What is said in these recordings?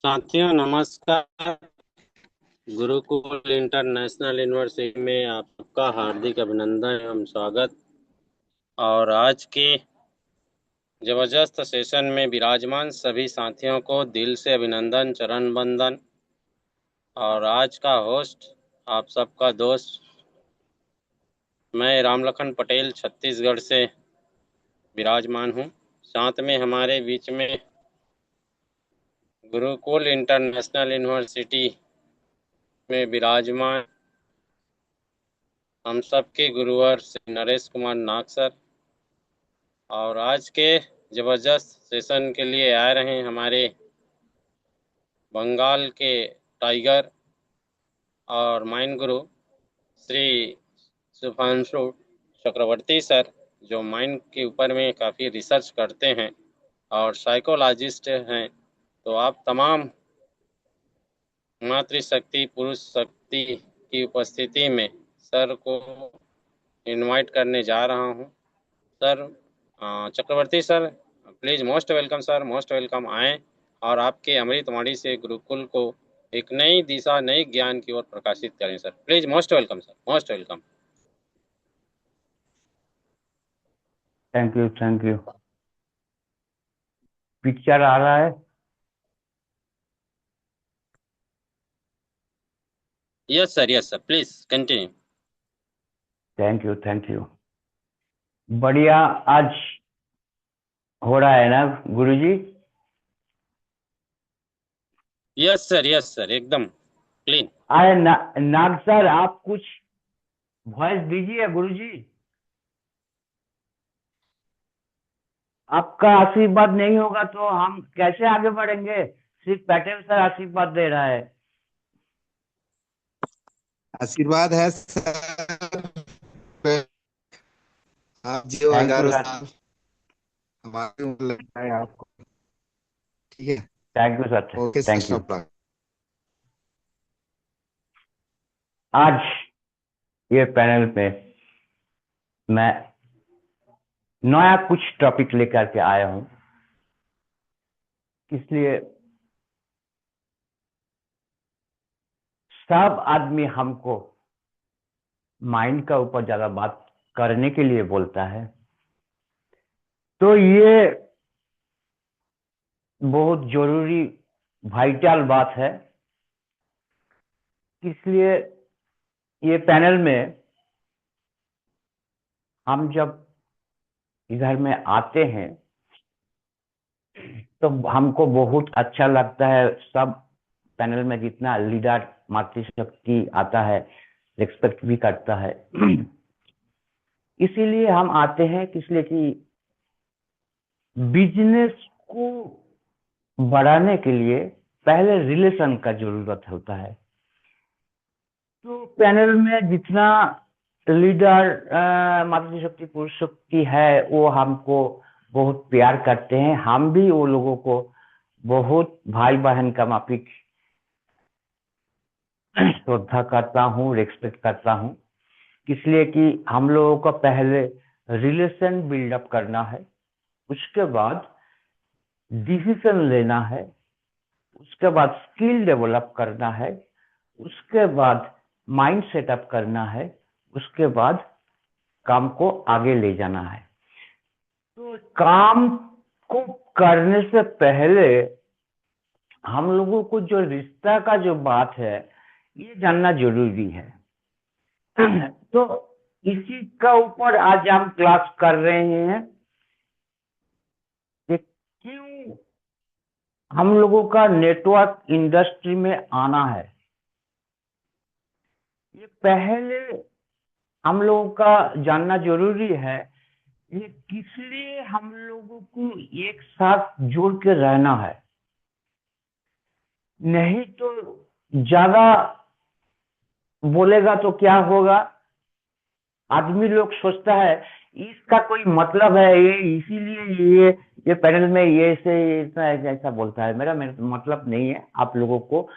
साथियों नमस्कार। Gurukul international university में आप सबका हार्दिक अभिनंदन एवं स्वागत। और आज के जबरदस्त सेशन में विराजमान सभी साथियों को दिल से अभिनंदन, चरण वंदन। और आज का होस्ट आप सबका दोस्त मैं रामलखन पटेल छत्तीसगढ़ से विराजमान हूँ। साथ में हमारे बीच में गुरुकुल इंटरनेशनल यूनिवर्सिटी में विराजमान हम सबके गुरुवर श्री नरेश कुमार नाग सर। और आज के जबरदस्त सेशन के लिए आ रहे हैं हमारे बंगाल के टाइगर और माइन गुरु श्री सुभांशु चक्रवर्ती सर, जो माइंड के ऊपर में काफ़ी रिसर्च करते हैं और साइकोलॉजिस्ट हैं। तो आप तमाम मातृशक्ति पुरुष शक्ति की उपस्थिति में सर को इनवाइट करने जा रहा हूं। Sir, Chakraborty sir, please most welcome sir, most welcome. आएँ और आपके अमृतवाणी से गुरुकुल को एक नई दिशा, नई ज्ञान की ओर प्रकाशित करें sir. Please most welcome sir, most welcome. Thank you, thank you. Picture आ रहा है? Yes sir, please continue. Thank you, thank you. बढ़िया। आज हो रहा है ना गुरुजी? यस सर, एकदम क्लीन। अरे नाग सर, आप कुछ वॉइस दीजिए गुरुजी। आपका आशीर्वाद नहीं होगा तो हम कैसे आगे बढ़ेंगे? सिर्फ पटेल सर आशीर्वाद दे रहा है। आशीर्वाद है सर। आप जियो थैंक यू हजारों सर। साल, हमारी उम्र लगता है आपको। ठीक है। Thank you sir. Okay sir, thank you. Stop. आज ये पैनल पे मैं नया कुछ टॉपिक लेकर के आया हूँ, इसलिए सब आदमी हमको माइंड का ऊपर ज्यादा बात करने के लिए बोलता है। तो ये बहुत जरूरी वाइटल बात है, इसलिए ये पैनल में हम जब इधर में आते हैं तो हमको बहुत अच्छा लगता है। सब पैनल में जितना लीडर मातृशक्ति आता है, रिस्पेक्ट भी करता है। इसीलिए हम आते हैं, इसलिए कि बिजनेस को बढ़ाने के लिए पहले रिलेशन का जरूरत होता है। तो पैनल में जितना लीडर मातृशक्ति पुरुष शक्ति है वो हमको बहुत प्यार करते हैं, हम भी वो लोगों को बहुत भाई बहन का माफिक श्रद्धा करता हूँ, रिस्पेक्ट करता हूँ। इसलिए कि हम लोगों का पहले रिलेशन बिल्डअप करना है, उसके बाद डिसीजन लेना है, उसके बाद स्किल डेवलप करना है, उसके बाद माइंड सेटअप करना है, उसके बाद काम को आगे ले जाना है। तो काम को करने से पहले हम लोगों को जो रिश्ता का जो बात है ये जानना जरूरी है। तो इसी का ऊपर आज हम क्लास कर रहे हैं कि क्यों हम लोगों का नेटवर्क इंडस्ट्री में आना है। ये पहले हम लोगों का जानना जरूरी है, ये किस लिए हम लोगों को एक साथ जोड़ के रहना है। नहीं तो ज्यादा बोलेगा तो क्या होगा, आदमी लोग सोचता है इसका कोई मतलब है, ये इसीलिए ये पैनल में ये से इतना ऐसा बोलता है। मेरा मतलब नहीं है। आप लोगों को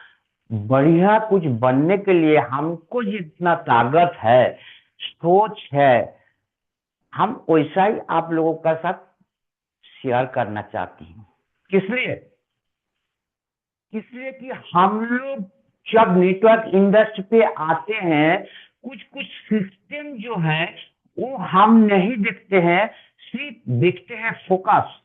बढ़िया कुछ बनने के लिए हमको जितना ताकत है, सोच है, हम वैसा ही आप लोगों का साथ शेयर करना चाहती हूँ। किस लिए? इसलिए कि हम लोग जब नेटवर्क इंडस्ट्री पे आते हैं, कुछ कुछ सिस्टम जो है वो हम नहीं देखते हैं, सिर्फ देखते हैं फोकस।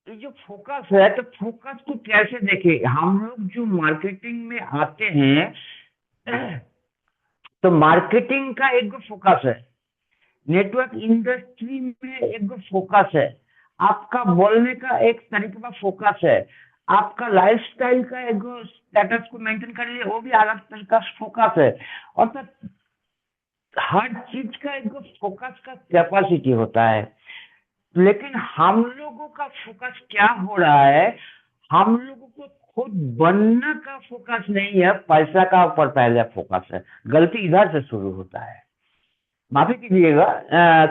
ये जो फोकस है, तो फोकस को कैसे देखें हम लोग? जो मार्केटिंग में आते हैं, तो मार्केटिंग का एक फोकस है, नेटवर्क इंडस्ट्री में एक फोकस है, आपका बोलने का एक तरीके का फोकस है, आपका लाइफस्टाइल का एक स्टेटस को मेंटेन करने लिए वो भी अलग तरीका फोकस है। और तो हर चीज का एक फोकस का कैपेसिटी होता है। लेकिन हम लोगों का फोकस क्या हो रहा है? हम लोगों को खुद बनने का फोकस नहीं है, पैसा का ऊपर पहले फोकस है। गलती इधर से शुरू होता है। माफी कीजिएगा,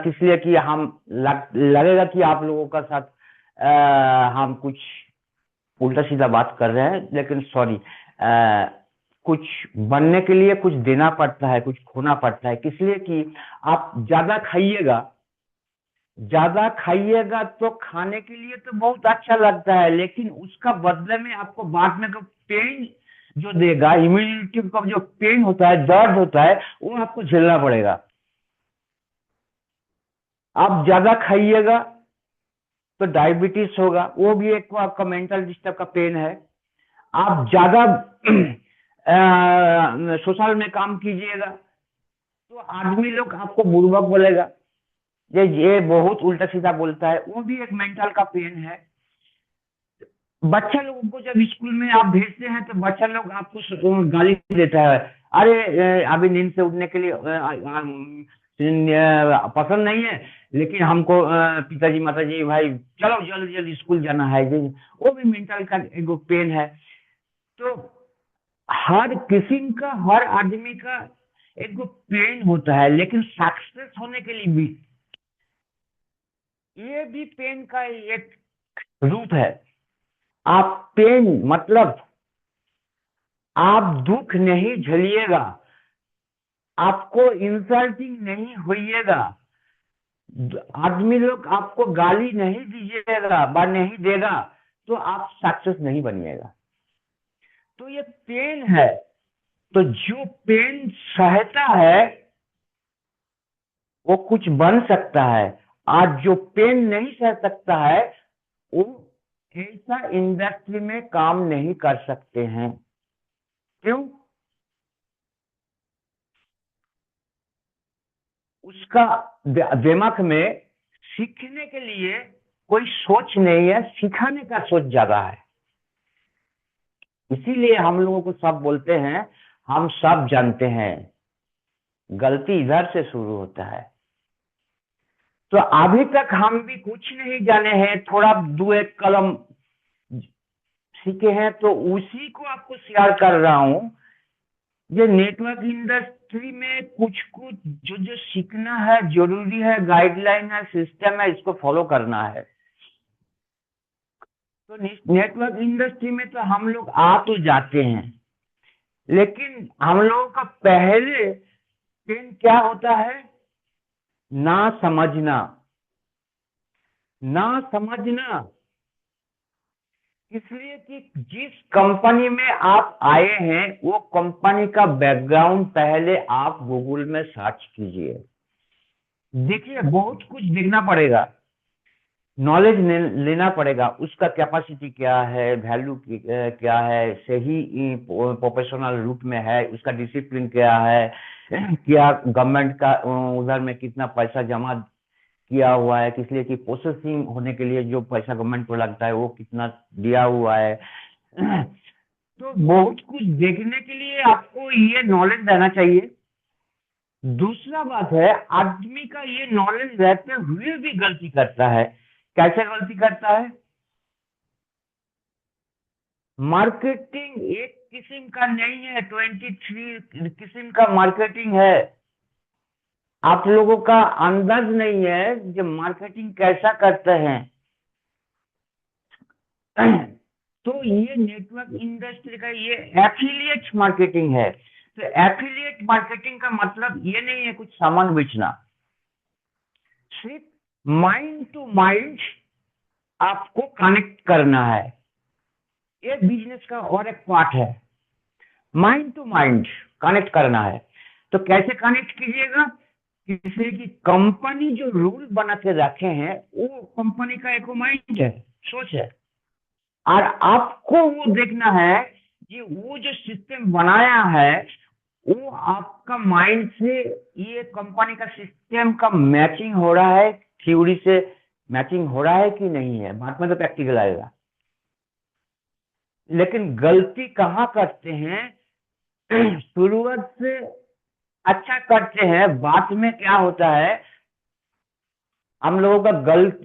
इसलिए कि हम लगेगा कि आप लोगों का साथ हम कुछ उल्टा सीधा बात कर रहे हैं, लेकिन सॉरी। कुछ बनने के लिए कुछ देना पड़ता है, कुछ खोना पड़ता है। इसलिए कि आप ज्यादा खाइएगा तो खाने के लिए तो बहुत अच्छा लगता है, लेकिन उसका बदले में आपको बाद में पेन जो देगा, इम्यूनिटी का जो पेन होता है, दर्द होता है, वो आपको झेलना पड़ेगा। आप ज्यादा खाइएगा तो डायबिटीज होगा, वो भी एक आपका मेंटल डिस्टर्ब का पेन है। आप ज्यादा सोशल में काम कीजिएगा तो आदमी लोग आपको बुर्बक बोलेगा, ये बहुत उल्टा सीधा बोलता है, वो भी एक मेंटल का पेन है। बच्चा लोगों को जब स्कूल में आप भेजते हैं तो बच्चा लोग आपको गाली देता है, अरे अभी नींद से उठने के लिए पसंद नहीं है, लेकिन हमको पिताजी माताजी भाई चलो जल्दी जल्दी स्कूल जाना है, वो भी मेंटल का एक पेन है। तो हर किस्म का, हर आदमी का एक पेन होता है, लेकिन सक्सेस होने के लिए भी ये भी पेन का एक रूप है। आप पेन मतलब आप दुख नहीं झेलिएगा, आपको इंसल्टिंग नहीं होइएगा, आदमी लोग आपको गाली नहीं दीजिएगा व नहीं देगा, तो आप सक्सेस नहीं बनिएगा। तो ये पेन है। तो जो पेन सहता है वो कुछ बन सकता है। आज जो पेन नहीं सह सकता है वो ऐसा इंडस्ट्री में काम नहीं कर सकते हैं। क्यों? उसका दिमाग में सीखने के लिए कोई सोच नहीं है, सिखाने का सोच ज्यादा है। इसीलिए हम लोगों को सब बोलते हैं हम सब जानते हैं। गलती इधर से शुरू होता है। तो अभी तक हम भी कुछ नहीं जाने हैं, थोड़ा दो एक कलम सीखे हैं, तो उसी को आपको शेयर कर रहा हूं। ये नेटवर्क इंडस्ट्री में कुछ कुछ जो जो सीखना है जरूरी है, गाइडलाइन है, सिस्टम है, इसको फॉलो करना है। तो नेटवर्क इंडस्ट्री में तो हम लोग आ तो जाते हैं, लेकिन हम लोगों का पहले पेन क्या होता है? ना समझना। ना समझना इसलिए कि जिस कंपनी में आप आए हैं वो कंपनी का बैकग्राउंड पहले आप गूगल में सर्च कीजिए, देखिए, बहुत कुछ देखना पड़ेगा, नॉलेज लेना पड़ेगा, उसका कैपेसिटी क्या है, वैल्यू क्या है, सही प्रोफेशनल रूप में है, उसका डिसिप्लिन क्या है, क्या गवर्नमेंट का उधर में कितना पैसा जमा किया हुआ है, इसलिए कि प्रोसेसिंग होने के लिए जो पैसा गवर्नमेंट को लगता है वो कितना दिया हुआ है। तो बहुत कुछ देखने के लिए आपको ये नॉलेज रहना चाहिए। दूसरा बात है, आदमी का ये नॉलेज रहते हुए भी गलती करता है। कैसे गलती करता है? मार्केटिंग एक किस्म का नहीं है, 23 किस्म का मार्केटिंग है। आप लोगों का अंदाज नहीं है जो मार्केटिंग कैसा करते हैं। तो ये नेटवर्क इंडस्ट्री का ये एफिलिएट मार्केटिंग है। तो एफिलिएट मार्केटिंग का मतलब ये नहीं है कुछ सामान बेचना, सिर्फ माइंड टू माइंड आपको कनेक्ट करना है। ये बिजनेस का और एक पार्ट है। माइंड टू माइंड कनेक्ट करना है। तो कैसे कनेक्ट कीजिएगा? इसलिए कि कंपनी जो रूल बना के रखे हैं वो कंपनी का एक माइंड है, सोच है, और आपको वो देखना है कि वो जो सिस्टम बनाया है वो आपका माइंड से, ये कंपनी का सिस्टम का मैचिंग हो रहा है, थ्योरी से मैचिंग हो रहा है कि नहीं है। बाद में तो प्रैक्टिकल आएगा। लेकिन गलती कहाँ करते हैं? शुरुआत से अच्छा करते हैं, बाद में क्या होता है, हम लोगों का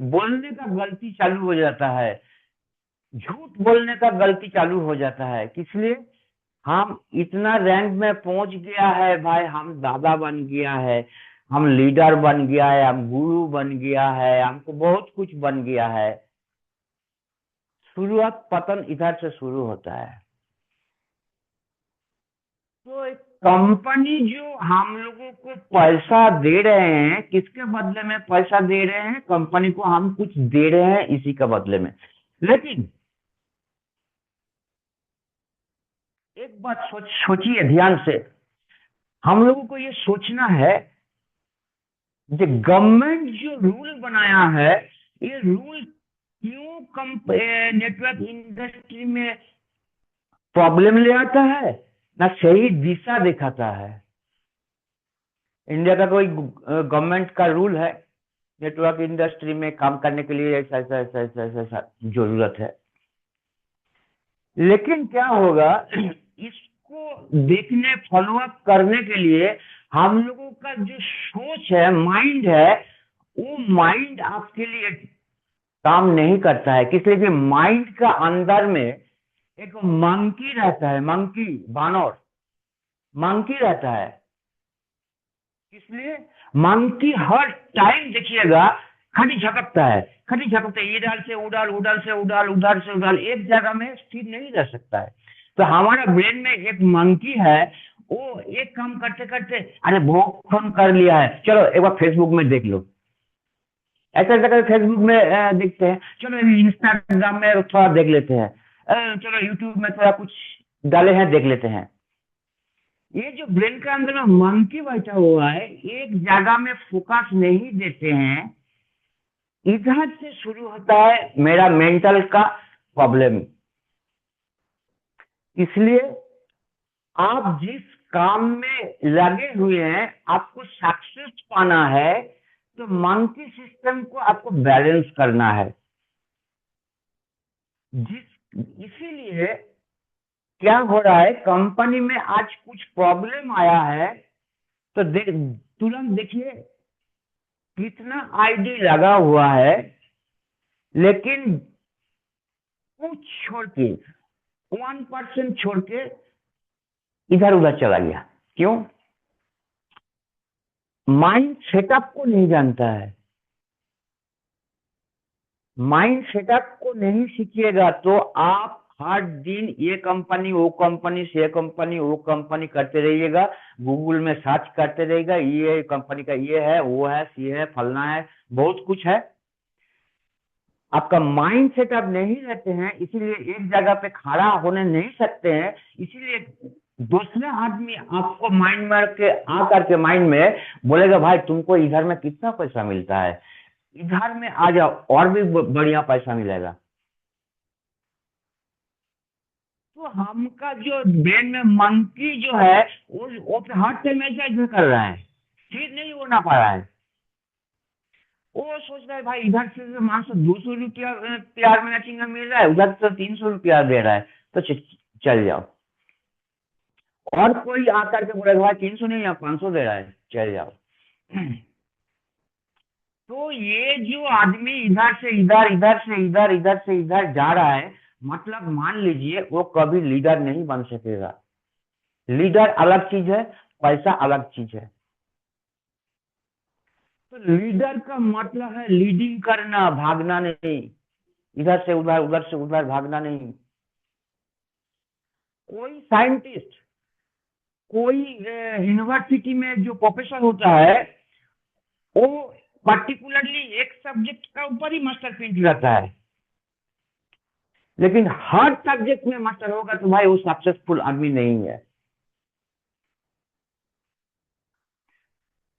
बोलने का गलती चालू हो जाता है, झूठ बोलने का गलती चालू हो जाता है। किस लिए? हम इतना रैंक में पहुंच गया है भाई, हम दादा बन गया है, हम लीडर बन गया है, हम गुरु बन गया है, हमको बहुत कुछ बन गया है। शुरुआत पतन इधर से शुरू होता है। तो एक कंपनी जो हम लोगों को पैसा दे रहे हैं, किसके बदले में पैसा दे रहे हैं? कंपनी को हम कुछ दे रहे हैं इसी के बदले में। लेकिन एक बात सोचिए ध्यान से, हम लोगों को ये सोचना है, जो गवर्नमेंट जो रूल बनाया है, ये रूल क्यों नेटवर्क इंडस्ट्री में प्रॉब्लम ले आता है, ना सही दिशा दिखाता है। इंडिया का कोई गवर्नमेंट का रूल है, नेटवर्क इंडस्ट्री में काम करने के लिए ऐसा ऐसा ऐसा ऐसा ऐसा ऐसा जरूरत है। लेकिन क्या होगा, इसको देखने, फॉलो अप करने के लिए हम लोगों का जो सोच है, माइंड है, वो माइंड आपके लिए काम नहीं करता है। किस लिए? कि माइंड का अंदर में एक मंकी रहता है, मंकी, बानर, मंकी रहता है। इसलिए मंकी हर टाइम देखिएगा खाली झपकता है, खाली झपकता है, इधर से उधर, उधर से उधर, उधर से उधर, एक जगह में स्थिर नहीं रह सकता है। तो हमारा ब्रेन में एक मंकी है, वो एक काम करते करते, अरे बहुत फोन कर लिया है, चलो एक बार फेसबुक में देख लो, ऐसा ऐसा करके फेसबुक में देखते हैं, चलो इंस्टाग्राम में थोड़ा देख लेते हैं, चलो यूट्यूब में थोड़ा कुछ डाले हैं देख लेते हैं। ये जो ब्रेन के अंदर में मंकी बैठा हुआ है, एक जगह में फोकस नहीं देते हैं। इधर से शुरू होता है मेरा मेंटल का प्रॉब्लम। इसलिए आप जिस काम में लगे हुए हैं, आपको सक्सेस पाना है, तो मंकी सिस्टम को आपको बैलेंस करना है। इसीलिए क्या हो रहा है, कंपनी में आज कुछ प्रॉब्लम आया है तो तुरंत देखिए कितना आईडी लगा हुआ है, लेकिन कुछ छोड़ के, 1% छोड़ के इधर उधर चला गया। क्यों? माइंड सेटअप को नहीं जानता है। माइंड सेटअप को नहीं सीखिएगा तो आप हर दिन ये कंपनी वो कंपनी से, ये कंपनी वो कंपनी करते रहिएगा, गूगल में सर्च करते रहिएगा, ये कंपनी का ये है, वो है, सी है, फलना है, बहुत कुछ है। आपका माइंड सेटअप नहीं रहते हैं, इसीलिए एक जगह पे खड़ा होने नहीं सकते हैं। इसीलिए दूसरा आदमी आपको माइंड में के आकर के माइंड में बोलेगा, भाई तुमको इधर में कितना पैसा मिलता है, इधर में आ जाओ और भी बढ़िया पैसा मिलेगा। तो हमका जो ब्रेन में मंकी जो है वो हर टाइम ऐसा कर रहा है, ठीक नहीं होना पा रहा है। वो सोच रहा है भाई इधर से मान सो 200 रुपया प्यार में नचिंगा मिल रहा है, उधर से 300 रुपया दे रहा है, तो चल जाओ। और कोई आकर के बोलेगा भाई 300 नहीं, यहाँ 500 दे रहा है, चल जाओ। तो ये जो आदमी इधर से इधर, इधर से इधर, इधर से इधर जा रहा है, मतलब मान लीजिए वो कभी लीडर नहीं बन सकेगा। लीडर अलग चीज है, पैसा अलग चीज है। तो लीडर का मतलब है लीडिंग करना, भागना नहीं, इधर से उधर, उधर से उधर भागना नहीं। कोई साइंटिस्ट, कोई यूनिवर्सिटी में जो प्रोफेसर होता है, वो पर्टिकुलरली एक सब्जेक्ट का ऊपर ही मास्टर प्रिंट रहता है। लेकिन हर सब्जेक्ट में मास्टर होगा तो भाई वो सक्सेसफुल आदमी नहीं है।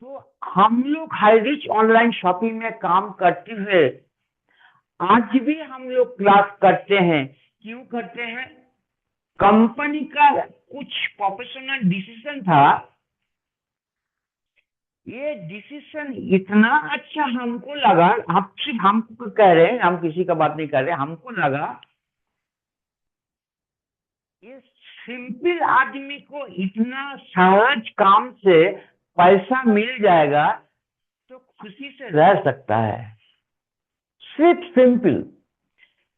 तो हम लोग हाई रिच ऑनलाइन शॉपिंग में काम करते हुए आज भी हम लोग क्लास करते हैं। क्यों करते हैं? कंपनी का कुछ प्रोफेशनल डिसीजन था, ये डिसीजन इतना अच्छा हमको लगा, आप सिर्फ हमको कह रहे हैं, हम किसी का बात नहीं कर रहे, हमको लगा ये सिंपल आदमी को इतना सहज काम से पैसा मिल जाएगा तो खुशी से रह सकता है, सिर्फ सिंपल।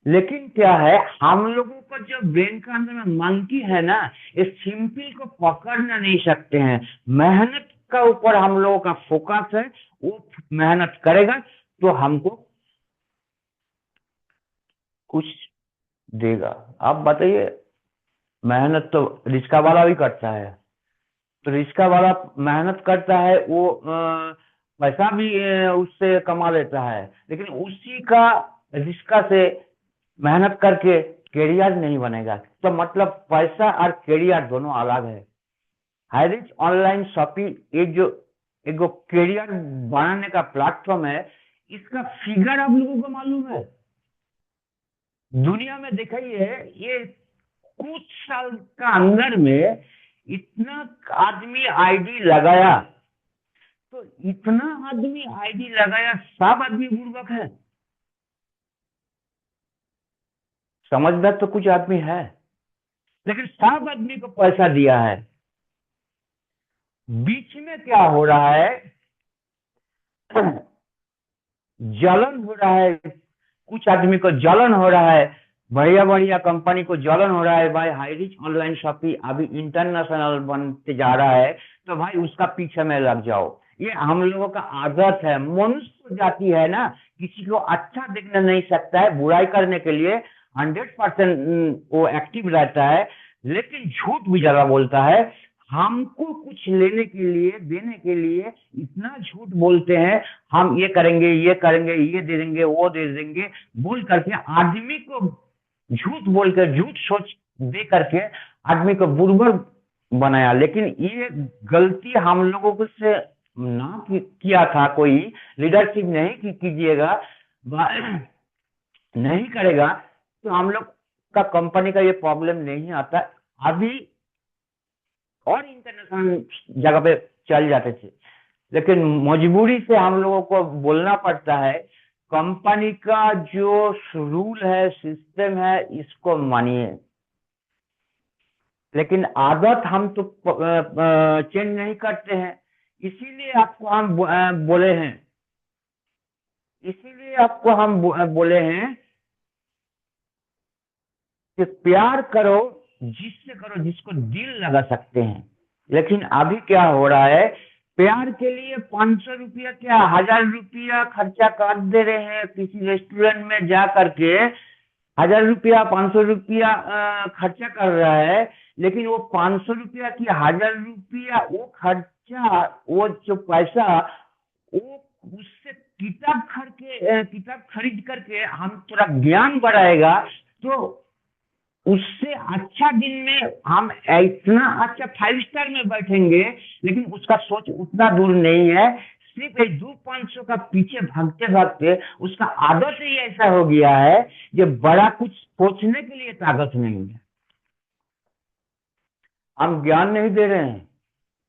लेकिन क्या है, हम लोगों का जो ब्रेन का अंदर में मंकी है ना, इस सिंपल को पकड़ना नहीं सकते हैं। मेहनत का ऊपर हम लोगों का फोकस है, वो मेहनत करेगा तो हमको कुछ देगा। आप बताइए, मेहनत तो रिक्शा वाला भी करता है, तो रिक्शा वाला मेहनत करता है, वो पैसा भी उससे कमा लेता है, लेकिन उसी का रिक्शा से मेहनत करके कैरियर नहीं बनेगा। तो मतलब पैसा और कैरियर दोनों अलग है। हाई रिच ऑनलाइन शॉपिंग एक जो कैरियर बनाने का प्लेटफॉर्म है, इसका फिगर आप लोगों को मालूम है? दुनिया में दिखाइए, ये कुछ साल का अंदर में इतना आदमी आईडी लगाया, तो इतना आदमी आईडी लगाया, सब आदमी बुर्बक है? समझदार तो कुछ आदमी है, लेकिन सब आदमी को पैसा दिया है। बीच में क्या हो रहा है? जलन हो रहा है, कुछ आदमी को जलन हो रहा है, बढ़िया बढ़िया कंपनी को जलन हो रहा है, भाई हाई रिच ऑनलाइन शॉपिंग अभी इंटरनेशनल बनते जा रहा है, तो भाई उसका पीछे में लग जाओ। ये हम लोगों का आदत है, मनुष्य जाति है ना, किसी को अच्छा दिखने नहीं सकता है, बुराई करने के लिए 100% वो एक्टिव रहता है, लेकिन झूठ भी ज्यादा बोलता है। हमको कुछ लेने के लिए, देने के लिए इतना झूठ बोलते हैं, हम ये करेंगे, ये करेंगे, ये दे देंगे, वो दे देंगे, बोल करके आदमी को झूठ बोलकर, झूठ सोच दे करके आदमी को बुर्बक बनाया। लेकिन ये गलती हम लोगों को से ना किया था, कोई लीडरशिप नहीं कीजिएगा, नहीं करेगा तो हम लोग का कंपनी का ये प्रॉब्लम नहीं आता। अभी और इंटरनेशनल जगह पे चल जाते थे, लेकिन मजबूरी से हम लोगों को बोलना पड़ता है, कंपनी का जो रूल है, सिस्टम है, इसको मानिए। लेकिन आदत हम तो चेंज नहीं करते हैं, इसीलिए आपको हम बोले हैं, इसीलिए आपको हम बोले हैं कि प्यार करो, जिससे करो जिसको दिल लगा सकते हैं। लेकिन अभी क्या हो रहा है, प्यार के लिए 500 रुपया क्या 1000 रुपया खर्चा कर दे रहे हैं, किसी रेस्टोरेंट में जा करके 1000 रुपया 500 रुपया खर्चा कर रहा है, लेकिन वो 500 रुपया की 1000 रुपया वो खर्चा, वो जो पैसा, वो उससे किताब खरीद करके हम थोड़ा ज्ञान बढ़ाएगा, तो उससे अच्छा दिन में हम इतना अच्छा 5 स्टार में बैठेंगे, लेकिन उसका सोच उतना दूर नहीं है। सिर्फ 200-500 का पीछे भागते भागते उसका आदत ही ऐसा हो गया है कि बड़ा कुछ सोचने के लिए ताकत नहीं है। हम ज्ञान नहीं दे रहे हैं,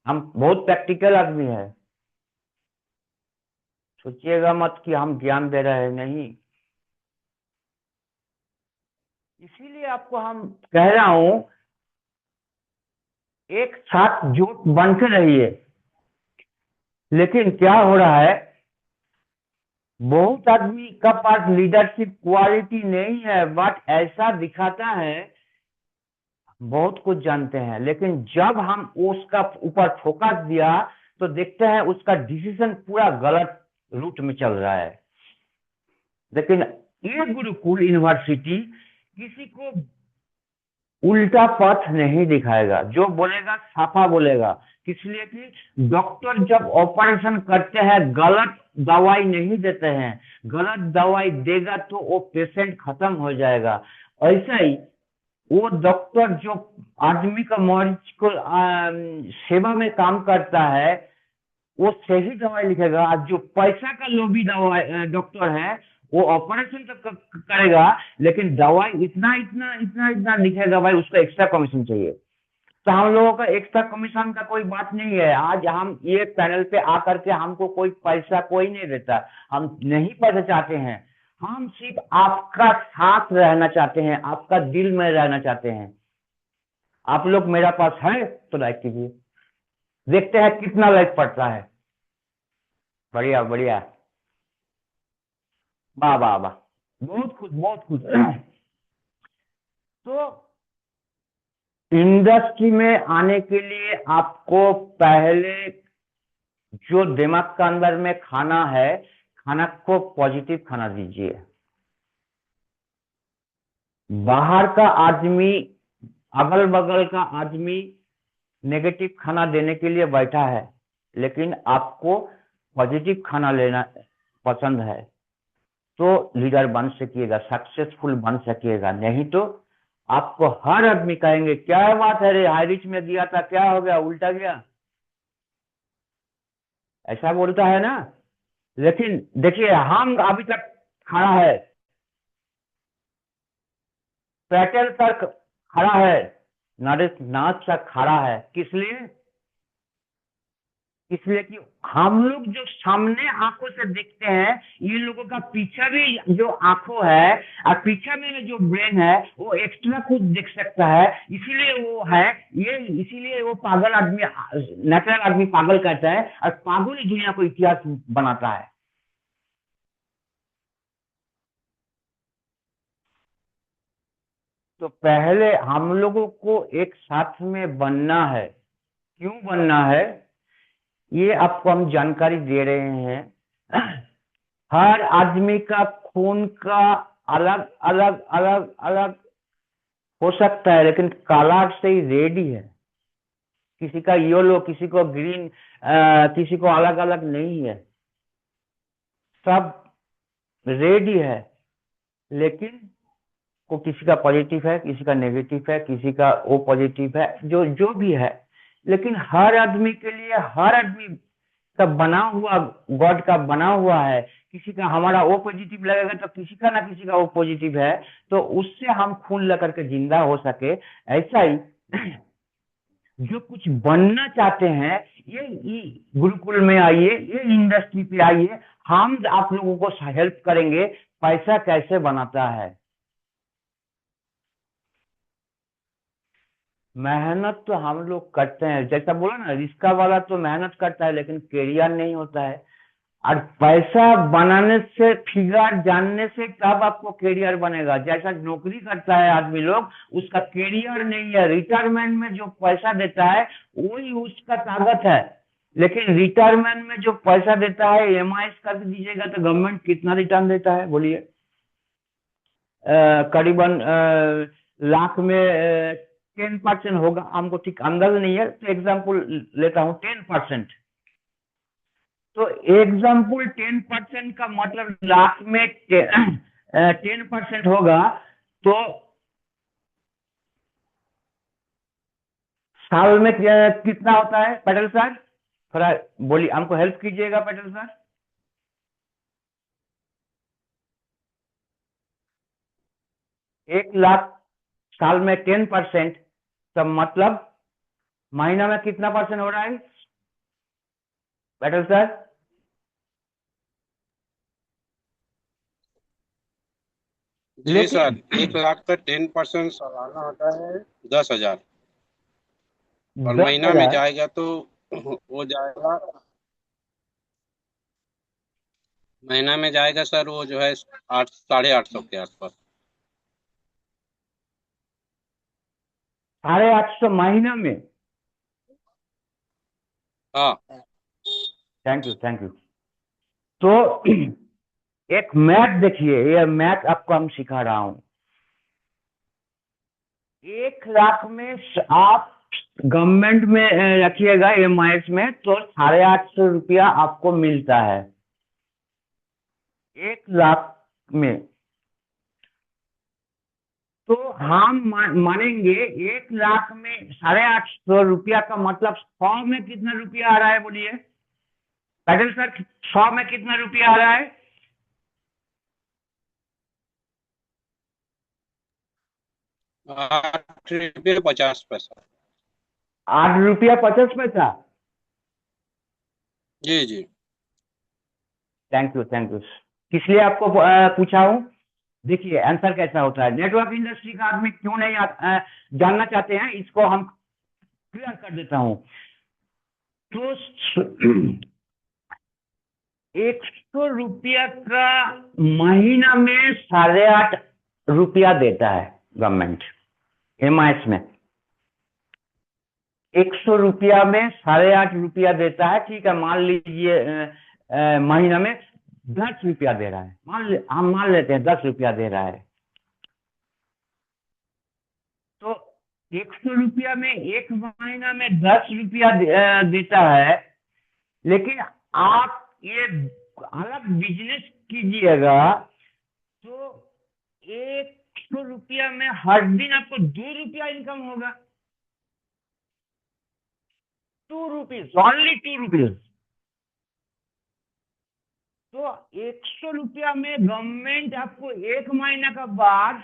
हम बहुत प्रैक्टिकल आदमी है। सोचिएगा मत कि हम ज्ञान दे रहे हैं, नहीं। इसीलिए आपको हम कह रहा हूं, एक साथ जुट बन के रहिए। लेकिन क्या हो रहा है, बहुत आदमी का पास लीडरशिप क्वालिटी नहीं है, बट ऐसा दिखाता है बहुत कुछ जानते हैं, लेकिन जब हम उसका ऊपर फोकस दिया तो देखते हैं उसका डिसीजन पूरा गलत रूट में चल रहा है। लेकिन ये गुरुकुल यूनिवर्सिटी किसी को उल्टा पथ नहीं दिखाएगा, जो बोलेगा साफा बोलेगा। इसलिए कि डॉक्टर जब ऑपरेशन करते हैं गलत दवाई नहीं देते हैं, गलत दवाई देगा तो वो पेशेंट खत्म हो जाएगा। ऐसा ही वो डॉक्टर जो आदमी का मरीज को सेवा में काम करता है वो सही दवाई लिखेगा। आज जो पैसा का लोभी दवा डॉक्टर है वो ऑपरेशन तो करेगा, लेकिन दवाई इतना इतना इतना इतना लिखेगा भाई, उसका एक्स्ट्रा कमीशन चाहिए। तो हम लोगों का एक्स्ट्रा कमीशन का कोई बात नहीं है। आज हम ये पैनल पे आकर के हमको कोई पैसा कोई नहीं देता, हम नहीं पैसा चाहते हैं, हम सिर्फ आपका साथ रहना चाहते हैं, आपका दिल में रहना चाहते हैं। आप लोग मेरा पास है तो लाइक कीजिए, देखते हैं कितना लाइक पड़ता है। बढ़िया बढ़िया, वाह वाह वाह, बहुत खुश बहुत खुश। तो इंडस्ट्री में आने के लिए आपको पहले जो दिमाग का अंदर में खाना है, खाना को पॉजिटिव खाना दीजिए। बाहर का आदमी, अगल बगल का आदमी नेगेटिव खाना देने के लिए बैठा है, लेकिन आपको पॉजिटिव खाना लेना पसंद है तो लीडर बन सकिएगा, सक्सेसफुल बन सकिएगा। नहीं तो आपको हर आदमी कहेंगे क्या बात है रे, हाई रिच में दिया था क्या हो गया, उल्टा गया, ऐसा बोलता है ना। लेकिन देखिए हम अभी तक खड़ा है, पैटर्न तक खड़ा है, नरेश नाथ तक खड़ा है, किस लिए? इसलिए कि हम लोग जो सामने आंखों से देखते हैं, ये लोगों का पीछा भी जो आंखों है और पीछा में जो ब्रेन है वो एक्स्ट्रा कुछ देख सकता है, इसीलिए वो है ये, इसीलिए वो पागल आदमी, नेचुरल आदमी पागल कहता है और पागल ही दुनिया को इतिहास बनाता है। तो पहले हम लोगों को एक साथ में बनना है। क्यों बनना है ये आपको हम जानकारी दे रहे हैं। हर आदमी का खून का अलग अलग अलग अलग हो सकता है, लेकिन काला से ही रेड ही है। किसी का येलो, किसी को ग्रीन, किसी को अलग अलग नहीं है, सब रेड ही है। लेकिन को किसी का पॉजिटिव है, किसी का नेगेटिव है, किसी का ओ पॉजिटिव है, जो जो भी है। लेकिन हर आदमी के लिए, हर आदमी का बना हुआ, गॉड का बना हुआ है। किसी का हमारा ओ पॉजिटिव लगेगा तो किसी का ना किसी का ओ पॉजिटिव है, तो उससे हम खून लेकर के जिंदा हो सके। ऐसा ही जो कुछ बनना चाहते हैं ये गुरुकुल में आइए, ये इंडस्ट्री पे आइए, हम आप लोगों को हेल्प करेंगे पैसा कैसे बनाता है। मेहनत तो हम लोग करते हैं, जैसा बोला ना, रिक्शा वाला तो मेहनत करता है लेकिन कैरियर नहीं होता है। और पैसा बनाने से, फिगर जानने से कब आपको कैरियर बनेगा। जैसा नौकरी करता है आदमी लोग, उसका कैरियर नहीं है। रिटायरमेंट में जो पैसा देता है वही उसका ताकत है। लेकिन रिटायरमेंट में जो पैसा देता है, ईएमआई कर दीजिएगा तो गवर्नमेंट कितना रिटर्न देता है बोलिए? करीबन लाख में 10% होगा, हमको ठीक अंदाजा नहीं है, तो एग्जाम्पल लेता हूँ 10%। तो एग्जाम्पल 10% का मतलब लाख में 10% होगा तो साल में कितना होता है पटेल सर? थोड़ा बोलिए, हमको हेल्प कीजिएगा पटेल सर। 1 लाख साल में 10%, तो मतलब महीना में कितना परसेंट हो रहा है पटेल सर? जी लेकिन सर, 1 लाख का 10% सालाना होता है 10,000, और दस महीना में हजार जाएगा तो वो जाएगा, महीना में जाएगा सर वो जो है 800-850 के आसपास। 850 महीना में? हाँ थैंक यू थैंक यू। तो एक मैथ देखिए, ये मैथ आपको हम सिखा रहा हूं। 1 लाख में आप गवर्नमेंट में रखिएगा ईएमआई में, तो 850 रुपया आपको मिलता है 1 लाख में। तो हम मानेंगे 1 लाख में 850 रुपया का मतलब 100 में कितना रुपया आ रहा है बोलिए पैटल सर, 100 में कितना रुपया आ रहा है? 8 रुपये 50 पैसा। 8 रुपया 50 पैसा। जी जी। Thank you thank you. किस लिए आपको पूछा हूँ? देखिए आंसर कैसा होता है, नेटवर्क इंडस्ट्री का आदमी क्यों नहीं जानना चाहते हैं, इसको हम क्लियर कर देता हूँ। तो 100 रुपया का महीना में 8.5 रुपया देता है गवर्नमेंट एमआईएस में। 100 रुपया में 8.5 रुपया देता है, ठीक है। मान लीजिए महीना में 10 रुपया दे रहा है, हम मान लेते हैं 10 रुपया दे रहा है। तो 100 रुपया में एक महीना में 10 रुपया देता है, लेकिन आप ये अलग बिजनेस कीजिएगा तो 100 रुपया में हर दिन आपको 2 रुपया इनकम होगा। 2 रुपीज, ओनली 2 रुपीज। तो 100 रुपया में गवर्नमेंट आपको एक महीना का बाद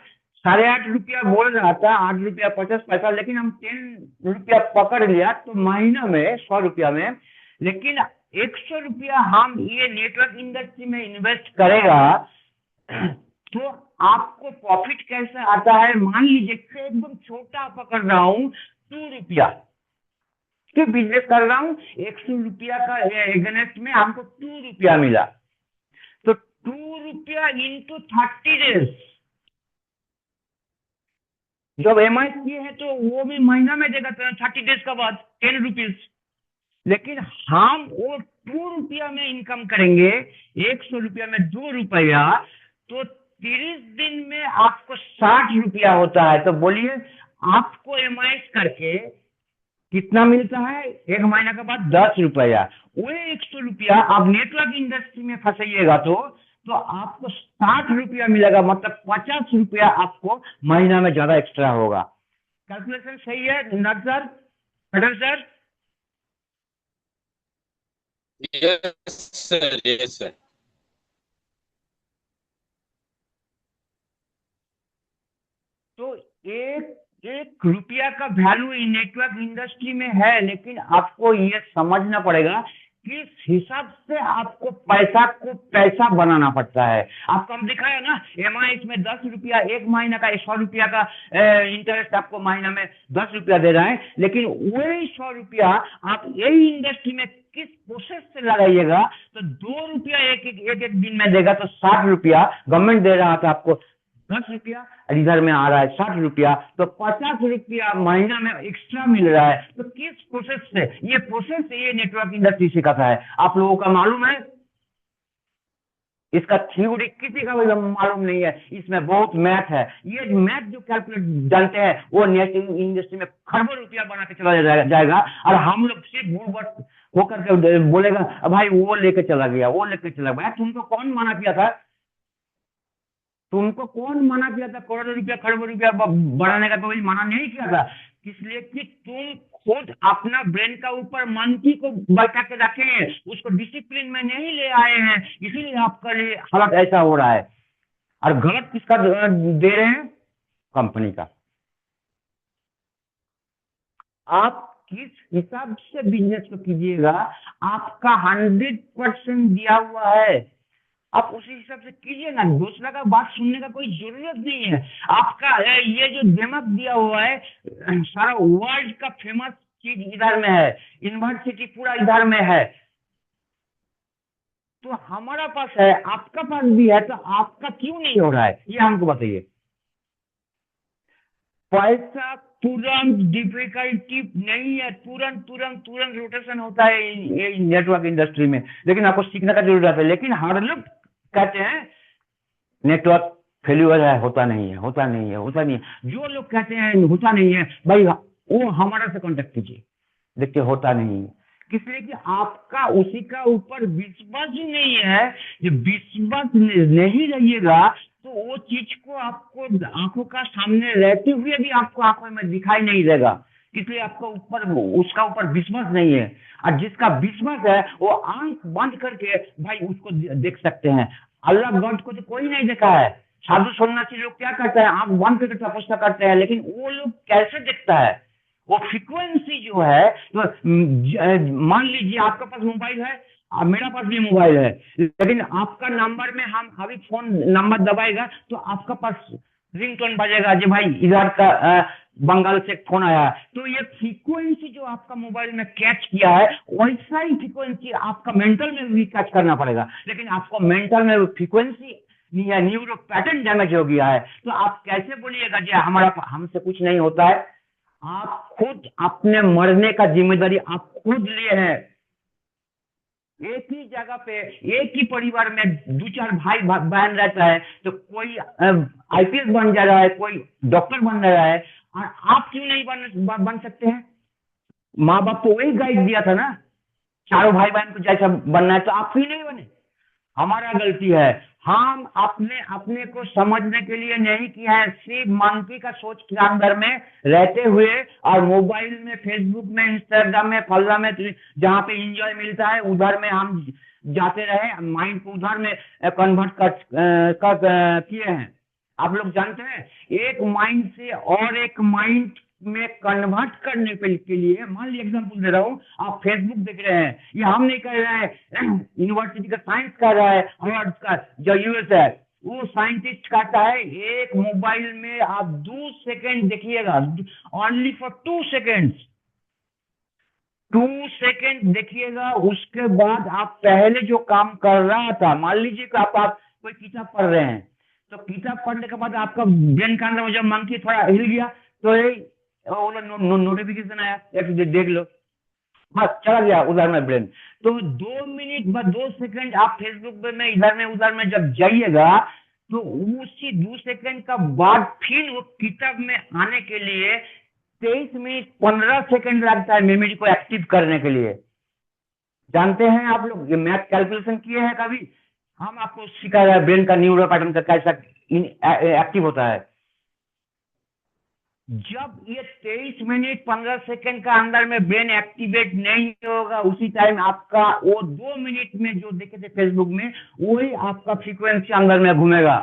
8.5 रुपया बोल रहा था, 8 रुपया 50 पैसा, लेकिन हम 10 रुपया पकड़ लिया तो महीना में 100 रुपया में। लेकिन 100 रुपया हम ये नेटवर्क इंडस्ट्री में इन्वेस्ट करेगा तो आपको प्रॉफिट कैसे आता है? मान लीजिए एकदम छोटा पकड़ रहा हूँ, 2 रुपया के बिजनेस कर रहा हूँ, 100 रुपया का एगेंस्ट में हमको 2 रुपया मिला, तो 2 रुपया इंटू 30 डेज। जब एमआई किए हैं तो वो भी महीना में देगा 30 डेज का बाद 10 रुपीज। लेकिन हम वो 2 रुपया में इनकम करेंगे, 100 रुपया में 2 रुपया, तो 30 दिन में आपको 60 रुपया होता है। तो बोलिए आपको एमआई करके कितना मिलता है एक महीना के बाद? 10 रुपया। वो 100 रुपया आप नेटवर्क इंडस्ट्री में फंसाइएगा तो आपको 60 रुपया मिलेगा, मतलब 50 रुपया आपको महीना में ज्यादा एक्स्ट्रा होगा। कैलकुलेशन सही है नट sir, Patel sir? Yes sir, yes sir. तो एक रुपया का वैल्यू नेटवर्क इंडस्ट्री में है, लेकिन आपको ये समझना पड़ेगा किस हिसाब से आपको पैसा बनाना पड़ता है। आपको हम दिखाया ना, एमआई में 10 रुपया एक महीना का, 100 रुपया का इंटरेस्ट आपको महीना में 10 रुपया दे रहा है, लेकिन वही 100 रुपया आप यही इंडस्ट्री में किस प्रोसेस से लगाइएगा तो 2 रुपया एक दिन में देगा, तो 60 रुपया गवर्नमेंट दे रहा था आपको, 10 रुपया इधर में आ रहा है 60 रुपया, तो 50 रुपया महीना में एक्स्ट्रा मिल रहा है। तो किस प्रोसेस से? ये प्रोसेस ये नेटवर्क इंडस्ट्री सिखाता है। आप लोगों का मालूम है? इसका थ्योरी किसी का भी मालूम नहीं है, इसमें बहुत मैथ है। ये मैथ जो कैलकुलेट जानते हैं वो नेटवर्क इंडस्ट्री में खरबों रुपया बना के चला जाएगा, और हम लोग सिर्फ बुड़बक होकर के बोलेगा भाई वो लेके चला गया, वो लेके चला गया। तुमको कौन मना किया था? तुमको कौन मना किया था करोड़ों रुपया खरबों रुपया बढ़ाने का? तो मना नहीं किया था, इसलिए कि तुम खुद अपना ब्रेन का ऊपर मंकी को बैठा के रखे हैं, उसको डिसिप्लिन में नहीं ले आए हैं, इसीलिए आपका लिए हालत ऐसा हो रहा है। और गलत किसका दे रहे हैं? कंपनी का। आप किस हिसाब से बिजनेस को कीजिएगा, आपका 100% दिया हुआ है, आप उसी हिसाब से कीजिए ना। दूसरा का बात सुनने का कोई जरूरत नहीं है। आपका ये जो दिमाग दिया हुआ है, सारा वर्ल्ड का फेमस चीज इधर में है, यूनिवर्सिटी पूरा इधर में है, तो हमारा पास है, आपका पास भी है, तो आपका क्यों नहीं हो रहा है ये हमको बताइए। पैसा तुरंत डिफिकल्टी नहीं है, तुरंत रोटेशन होता है ये नेटवर्क इंडस्ट्री में, लेकिन आपको सीखने का जरूरत है। लेकिन हर लोग कहते हैं नेटवर्क फेल्यूर है, होता नहीं है। जो लोग कहते हैं होता नहीं है, भाई वो हमारा से कांटेक्ट कीजिए, देखिए होता नहीं है। इसलिए कि आपका उसी का ऊपर विश्वास ही नहीं है। जब विश्वास नहीं रहिएगा तो वो चीज को आपको आंखों का सामने रहते हुए भी आपको आंखों में दिखाई नहीं देगा, इसलिए आपका ऊपर उसका ऊपर विश्वास नहीं है। और जिसका विश्वास है वो आंख बंद करके भाई उसको देख सकते हैं। अल्लाह गॉड को तो कोई नहीं देखा है। साधु सन्यासी लोग क्या करते हैं, आंख बंद करके तपस्या करते हैं, लेकिन वो लोग कैसे देखता है, वो फ्रीक्वेंसी जो है, तो मान लीजिए आपके पास मोबाइल है, मेरा पास भी मोबाइल है, लेकिन आपका नंबर में हम अभी फोन नंबर दबाएगा तो आपका पास रिंगटोन बजेगा जी भाई इधर का बंगाल से फोन आया। तो ये फ्रीक्वेंसी जो आपका मोबाइल में कैच किया है, वैसा ही फ्रीक्वेंसी आपका मेंटल में भी कैच करना पड़ेगा, लेकिन आपको मेंटल में फ्रीक्वेंसी या न्यूरो पैटर्न डैमेज हो गया है। तो आप कैसे बोलिएगा जी हमारा हमसे कुछ नहीं होता है। आप खुद अपने मरने का जिम्मेदारी आप खुद लिए हैं। एक ही जगह पे एक ही परिवार में दो चार भाई बहन रहता है, तो कोई आईपीएस बन जा रहा है, कोई डॉक्टर बन रहा है, और आप क्यों नहीं बन सकते हैं? माँ बाप को वही गाइड दिया था ना, चारों भाई बहन को जैसा बनना है, तो आप क्यों नहीं बने? हमारा गलती है, हम अपने अपने को समझने के लिए नहीं किया है, सिर्फ मंकी का सोच के अंदर में रहते हुए और मोबाइल में, फेसबुक में, इंस्टाग्राम में, फल्ला में, जहाँ पे एंजॉय मिलता है उधर में हम जाते रहे, माइंड को उधर में कन्वर्ट कर किए हैं। आप लोग जानते हैं, एक माइंड से और एक माइंड में कन्वर्ट करने के लिए, मान लीजिए एग्जाम्पल दे रहा हूँ, आप फेसबुक देख रहे हैं, ये हम नहीं कर रहे हैं, यूनिवर्सिटी का साइंस कर रहा है, हार्वर्ड का जो यूएस है, वो साइंटिस्ट कहता है एक मोबाइल में आप 2 सेकेंड देखिएगा, ओनली फॉर 2 सेकेंड्स, 2 सेकेंड देखिएगा, उसके बाद आप पहले जो काम कर रहा था, मान लीजिए कि आप कोई किताब पढ़ रहे हैं, तो किताब पढ़ने के बाद आपका ब्रेन के अंदर जब मंकी थोड़ा हिल गया, तो नोटिफिकेशन आया, एक देख लो, बस चला गया उधर में ब्रेन। तो 2 मिनट बाद 2 सेकंड आप फेसबुक में इधर में उधर में जब जाइएगा, तो उसी 2 सेकंड का बाद फिर वो किताब में आने के लिए 23 मिनट 15 सेकंड लगता है मेमोरी को एक्टिव करने के लिए। जानते हैं आप लोग, ये मैथ कैलकुलेशन किए हैं कभी? हम आपको सिखा रहे हैं ब्रेन का न्यूरो पैटर्न का कैसा एक्टिव होता है। जब ये 23 मिनट 15 सेकंड का अंदर में ब्रेन एक्टिवेट नहीं होगा, उसी टाइम आपका वो 2 मिनट में जो देखे थे फेसबुक में, वही आपका फ्रीक्वेंसी अंदर में घूमेगा।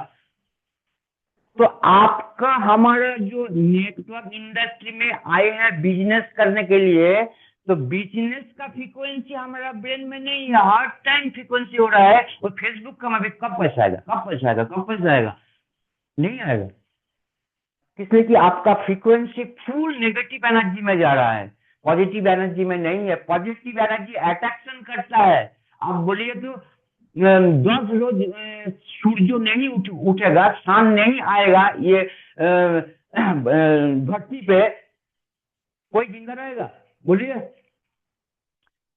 तो आपका हमारा जो नेटवर्क इंडस्ट्री में आए हैं बिजनेस करने के लिए, तो बिजनेस का फ्रीक्वेंसी हमारा ब्रेन में नहीं है, हर टाइम फ्रीक्वेंसी हो रहा है। और फेसबुक का मैं कब पैसा आएगा, कब पैसा आएगा, कब पैसा आएगा? नहीं आएगा, इसलिए कि आपका फ्रीक्वेंसी फुल नेगेटिव एनर्जी में जा रहा है, पॉजिटिव एनर्जी में नहीं है। पॉजिटिव एनर्जी अट्रैक्शन करता है। आप बोलिए तो 10 रोज सूर्य नहीं उठेगा, सन नहीं आएगा ये धरती पे, कोई जिंदा रहेगा? बोलिए।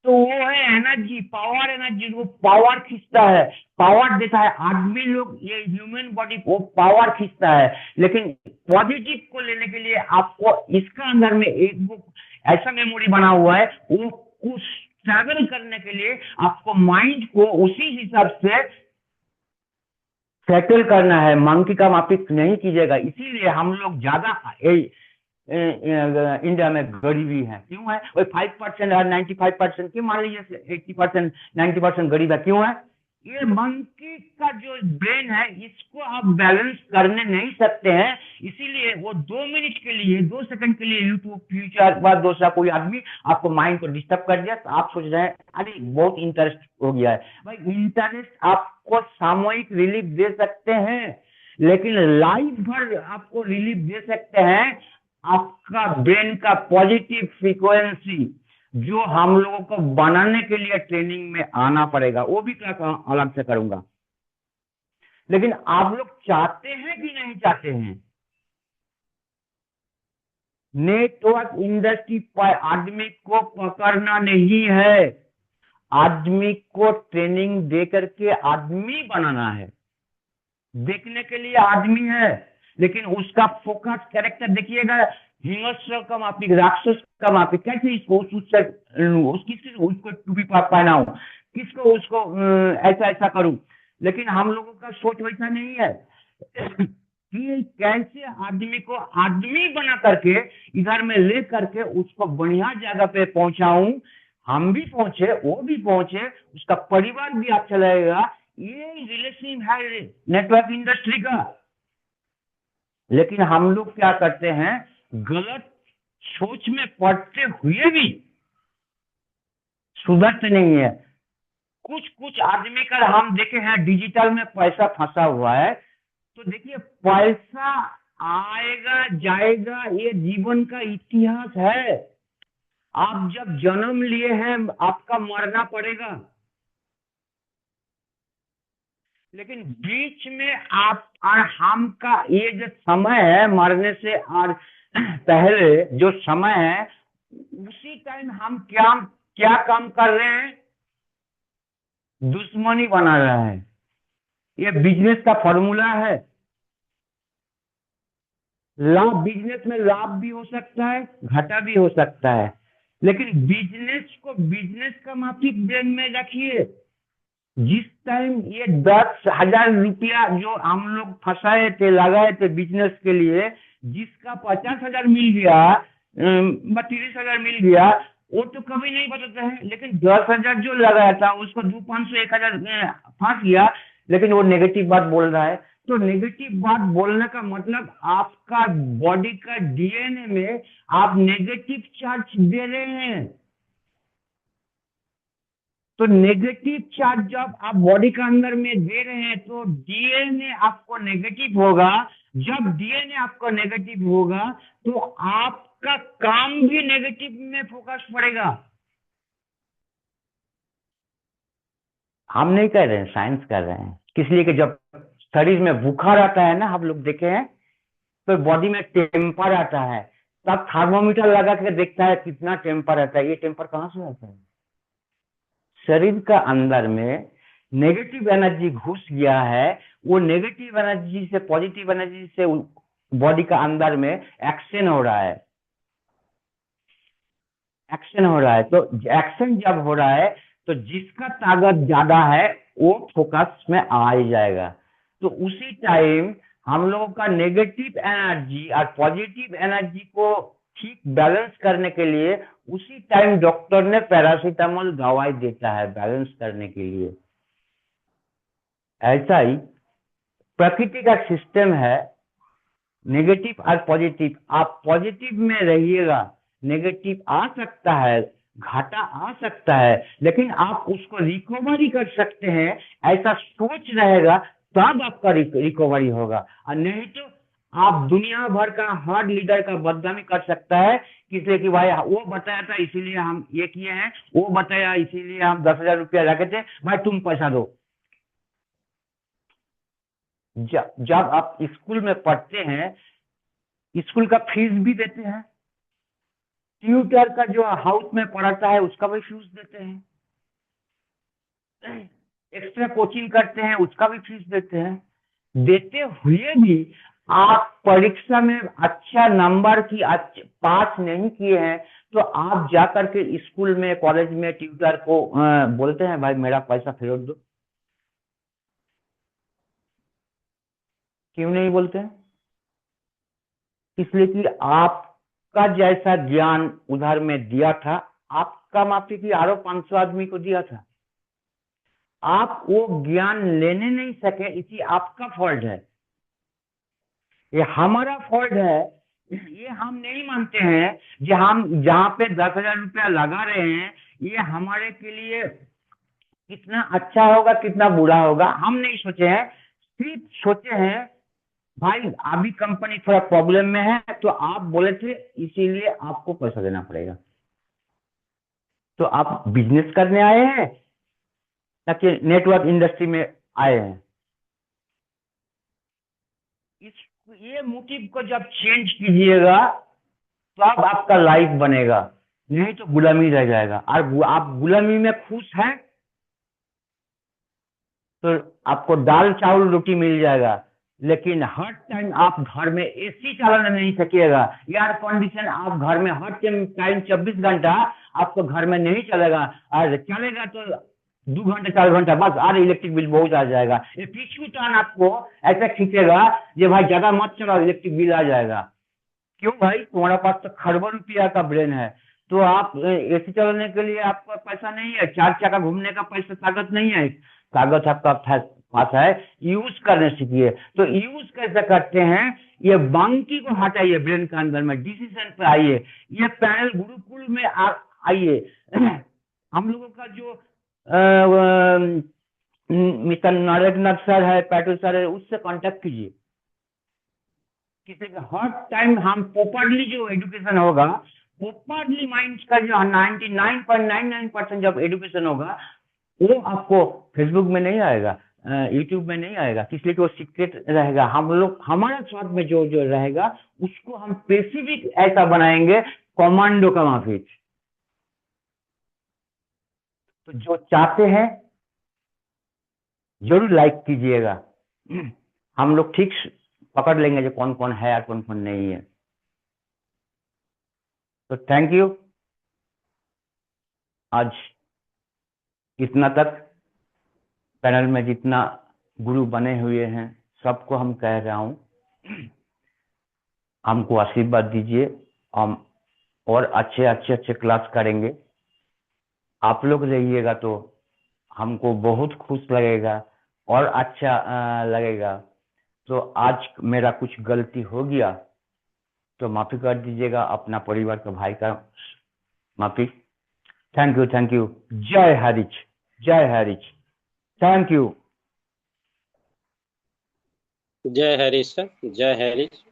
तो वो है एनर्जी, पावर एनर्जी, वो पावर खींचता है, पावर देता है। आदमी लोग, ये ह्यूमन बॉडी को पावर खींचता है, लेकिन पॉजिटिव को लेने के लिए आपको इसका अंदर में एक वो ऐसा मेमोरी बना हुआ है, वो कुछ ट्रैवल करने के लिए आपको माइंड को उसी हिसाब से सेटल करना है। मंकी का माफिक नहीं कीजिएगा। इसीलिए हम लोग ज्यादा इंडिया में गरीबी है। क्यों है? वही 5% और 95% की, मान लीजिए 80% 90% गरीब है। क्यों है? ये मंकी का जो ब्रेन है, इसको आप बैलेंस करने नहीं सकते हैं। इसीलिए वो 2 मिनट के लिए, 2 सेकंड के लिए यूट्यूब फ्यूचर बाद दूसरा कोई आदमी आपको माइंड को डिस्टर्ब कर दिया, तो आप सोच रहे हैं अरे बहुत इंटरेस्ट हो गया है। भाई इंटरेस्ट आपको सामयिक रिलीफ दे सकते हैं, लेकिन लाइफ भर आपको रिलीफ दे सकते हैं आपका ब्रेन का पॉजिटिव फ्रीक्वेंसी, जो हम लोगों को बनाने के लिए ट्रेनिंग में आना पड़ेगा। वो भी क्या अलग से करूंगा। लेकिन आप लोग चाहते हैं कि नहीं चाहते हैं? नेटवर्क इंडस्ट्री पर आदमी को पकड़ना नहीं है, आदमी को ट्रेनिंग दे करके आदमी बनाना है। देखने के लिए आदमी है, लेकिन उसका फोकस कैरेक्टर देखिएगा, हिंसक का माफिक, राक्षस का माफिक। कैसे इसको उसको टूपी पहनाऊं, किसको उसको ऐसा ऐसा करूं। लेकिन हम लोगों का सोच वैसा नहीं है। कि कैसे आदमी को आदमी बना करके इधर में ले करके उसको बढ़िया जगह पे पहुंचाऊं, हम भी पहुंचे, वो भी पहुंचे, उसका परिवार भी अच्छा लगेगा। ये रिलेशन है नेटवर्क इंडस्ट्री का। लेकिन हम लोग क्या करते हैं, गलत सोच में पड़ते हुए भी सुधरते नहीं है। कुछ कुछ आदमी का हम देखे हैं डिजिटल में पैसा फंसा हुआ है। तो देखिए, पैसा आएगा जाएगा, ये जीवन का इतिहास है। आप जब जन्म लिए हैं आपका मरना पड़ेगा। लेकिन बीच में आप और हम का ये जो समय है मरने से और पहले जो समय है, उसी टाइम हम क्या क्या काम कर रहे हैं, दुश्मनी बना रहे हैं। ये बिजनेस का फॉर्मूला है। लाभ, बिजनेस में लाभ भी हो सकता है, घाटा भी हो सकता है। लेकिन बिजनेस को बिजनेस का माफिक ब्रेन में रखिए। जिस टाइम ये 10,000 रुपया जो हम लोग फंसाए थे, लगाए थे बिजनेस के लिए, जिसका 50,000 मिल गया, 30,000 मिल गया, वो तो कभी नहीं बताता है। लेकिन 10,000 जो लगाया था उसको 200, 500, 1,000 फंस गया, लेकिन वो नेगेटिव बात बोल रहा है। तो नेगेटिव बात बोलने का मतलब आपका बॉडी का डीएनए में आप नेगेटिव चार्ज दे रहे हैं। तो नेगेटिव चार्ज जब आप बॉडी के अंदर में दे रहे हैं तो डीएनए आपको नेगेटिव होगा। जब डीएनए आपको नेगेटिव होगा तो आपका काम भी नेगेटिव में फोकस पड़ेगा। हम नहीं कर रहे हैं, साइंस कर रहे हैं। किस लिए कि जब शरीर में बुखार आता है ना, हम लोग देखे हैं, तो बॉडी में टेम्पर आता है, तब थर्मोमीटर लगा के देखता है कितना टेम्पर आता है। ये टेम्पर कहाँ से आता है? शरीर का अंदर में नेगेटिव एनर्जी घुस गया है। वो नेगेटिव एनर्जी से पॉजिटिव एनर्जी से बॉडी का अंदर में एक्शन हो रहा है, एक्शन हो रहा है। तो एक्शन जब हो रहा है तो जिसका ताकत ज्यादा है वो फोकस में आ ही जाएगा। तो उसी टाइम हम लोगों का नेगेटिव एनर्जी और पॉजिटिव एनर्जी को ठीक बैलेंस करने के लिए उसी टाइम डॉक्टर ने पैरासीटामोल दवाई देता है बैलेंस करने के लिए। ऐसा ही प्रकृति का सिस्टम है, नेगेटिव और पॉजिटिव। आप पॉजिटिव में रहिएगा, नेगेटिव आ सकता है, घाटा आ सकता है, लेकिन आप उसको रिकवरी कर सकते हैं। ऐसा सोच रहेगा तब आपका रिकवरी होगा। और नहीं तो आप दुनिया भर का हर लीडर का बदनामी कर सकता है, इसलिए कि भाई वो बताया था इसीलिए हम ये किए हैं, वो बताया इसीलिए हम 10,000 रुपया रखे थे, भाई तुम पैसा दो। जब आप स्कूल में पढ़ते हैं, स्कूल का फीस भी देते हैं, ट्यूटर का जो हाउस में पढ़ाता है उसका भी फीस देते हैं, एक्स्ट्रा कोचिंग करते हैं उसका भी फीस देते हैं। देते हुए भी आप परीक्षा में अच्छा नंबर की पास नहीं किए हैं, तो आप जाकर के स्कूल में कॉलेज में ट्यूटर को बोलते हैं भाई मेरा पैसा फेरत दो। क्यों नहीं बोलते हैं? इसलिए कि आपका जैसा ज्ञान उधर में दिया था, आपका माफी की आरो 500 आदमी को दिया था, आप वो ज्ञान लेने नहीं सके, इसी आपका फॉल्ट है। ये हमारा फॉल्ट है। ये हम नहीं मानते हैं कि हम जहाँ पे 10,000 रुपया लगा रहे हैं ये हमारे के लिए कितना अच्छा होगा कितना बुरा होगा हम नहीं सोचे हैं। सिर्फ सोचे हैं भाई अभी कंपनी थोड़ा प्रॉब्लम में है, तो आप बोले थे इसीलिए आपको पैसा देना पड़ेगा। तो आप बिजनेस करने आए हैं ताकि नेटवर्क इंडस्ट्री में आए हैं? ये मोटिव को जब चेंज कीजिएगा तब आपका लाइफ बनेगा, नहीं तो गुलामी रह जाएगा। और आप गुलामी में खुश हैं तो आपको दाल चावल रोटी मिल जाएगा, लेकिन हर टाइम आप घर में एसी चलाना नहीं सकिएगा, एयर कंडीशन आप घर में हर टाइम 24 घंटा आपको घर में नहीं चलेगा। और चलेगा तो 2 घंटे 4 घंटा बस, अरे इलेक्ट्रिक बिल बहुत आ जाएगा। ये पीछू टर्न आपको ऐसा खींचेगा ये भाई ज्यादा मत चलाओ, इलेक्ट्रिक बिल आ जाएगा। क्यों भाई, तुम्हारे पास तो खरबों रुपया का ब्रेन है, तो आप एसी चलाने के लिए आपका पैसा नहीं है, 4 चक्का घूमने का पैसा ताकत नहीं है, कागज आपका पास है, यूज करने सीखिए। तो यूज कैसे करते हैं, ये बांकी को हटाइए ब्रेन के अंदर में, डिसीजन पे आइए, ये पैनल गुरुकुल में आइए। हम लोगों का जो मिस्टर नरेंद्र सर है, पैटू सर है, उससे कांटेक्ट कीजिए। किसी का हर टाइम हम प्रॉपरली जो एजुकेशन होगा, प्रॉपरली माइंड का जो 99.99% जब एजुकेशन होगा, वो आपको फेसबुक में नहीं आएगा, यूट्यूब में नहीं आएगा, इसलिए कि वो सीक्रेट रहेगा। हम लोग हमारे साथ में जो जो रहेगा उसको हम स्पेसिफिक ऐसा बनाएंगे, कमांडो का माफिक। तो जो चाहते हैं जरूर लाइक कीजिएगा। हम लोग ठीक पकड़ लेंगे जो कौन कौन है और कौन कौन नहीं है। तो थैंक यू। आज इतना तक पैनल में जितना गुरु बने हुए हैं सबको हम कह रहा हूं, हमको आशीर्वाद दीजिए, हम और अच्छे अच्छे अच्छे क्लास करेंगे। आप लोग रहिएगा तो हमको बहुत खुश लगेगा और अच्छा लगेगा। तो आज मेरा कुछ गलती हो गया तो माफी कर दीजिएगा, अपना परिवार का भाई का माफी। Thank you, thank you. जय हरिच, जय हरिच। Thank you. जय हरीश सर, जय हरीश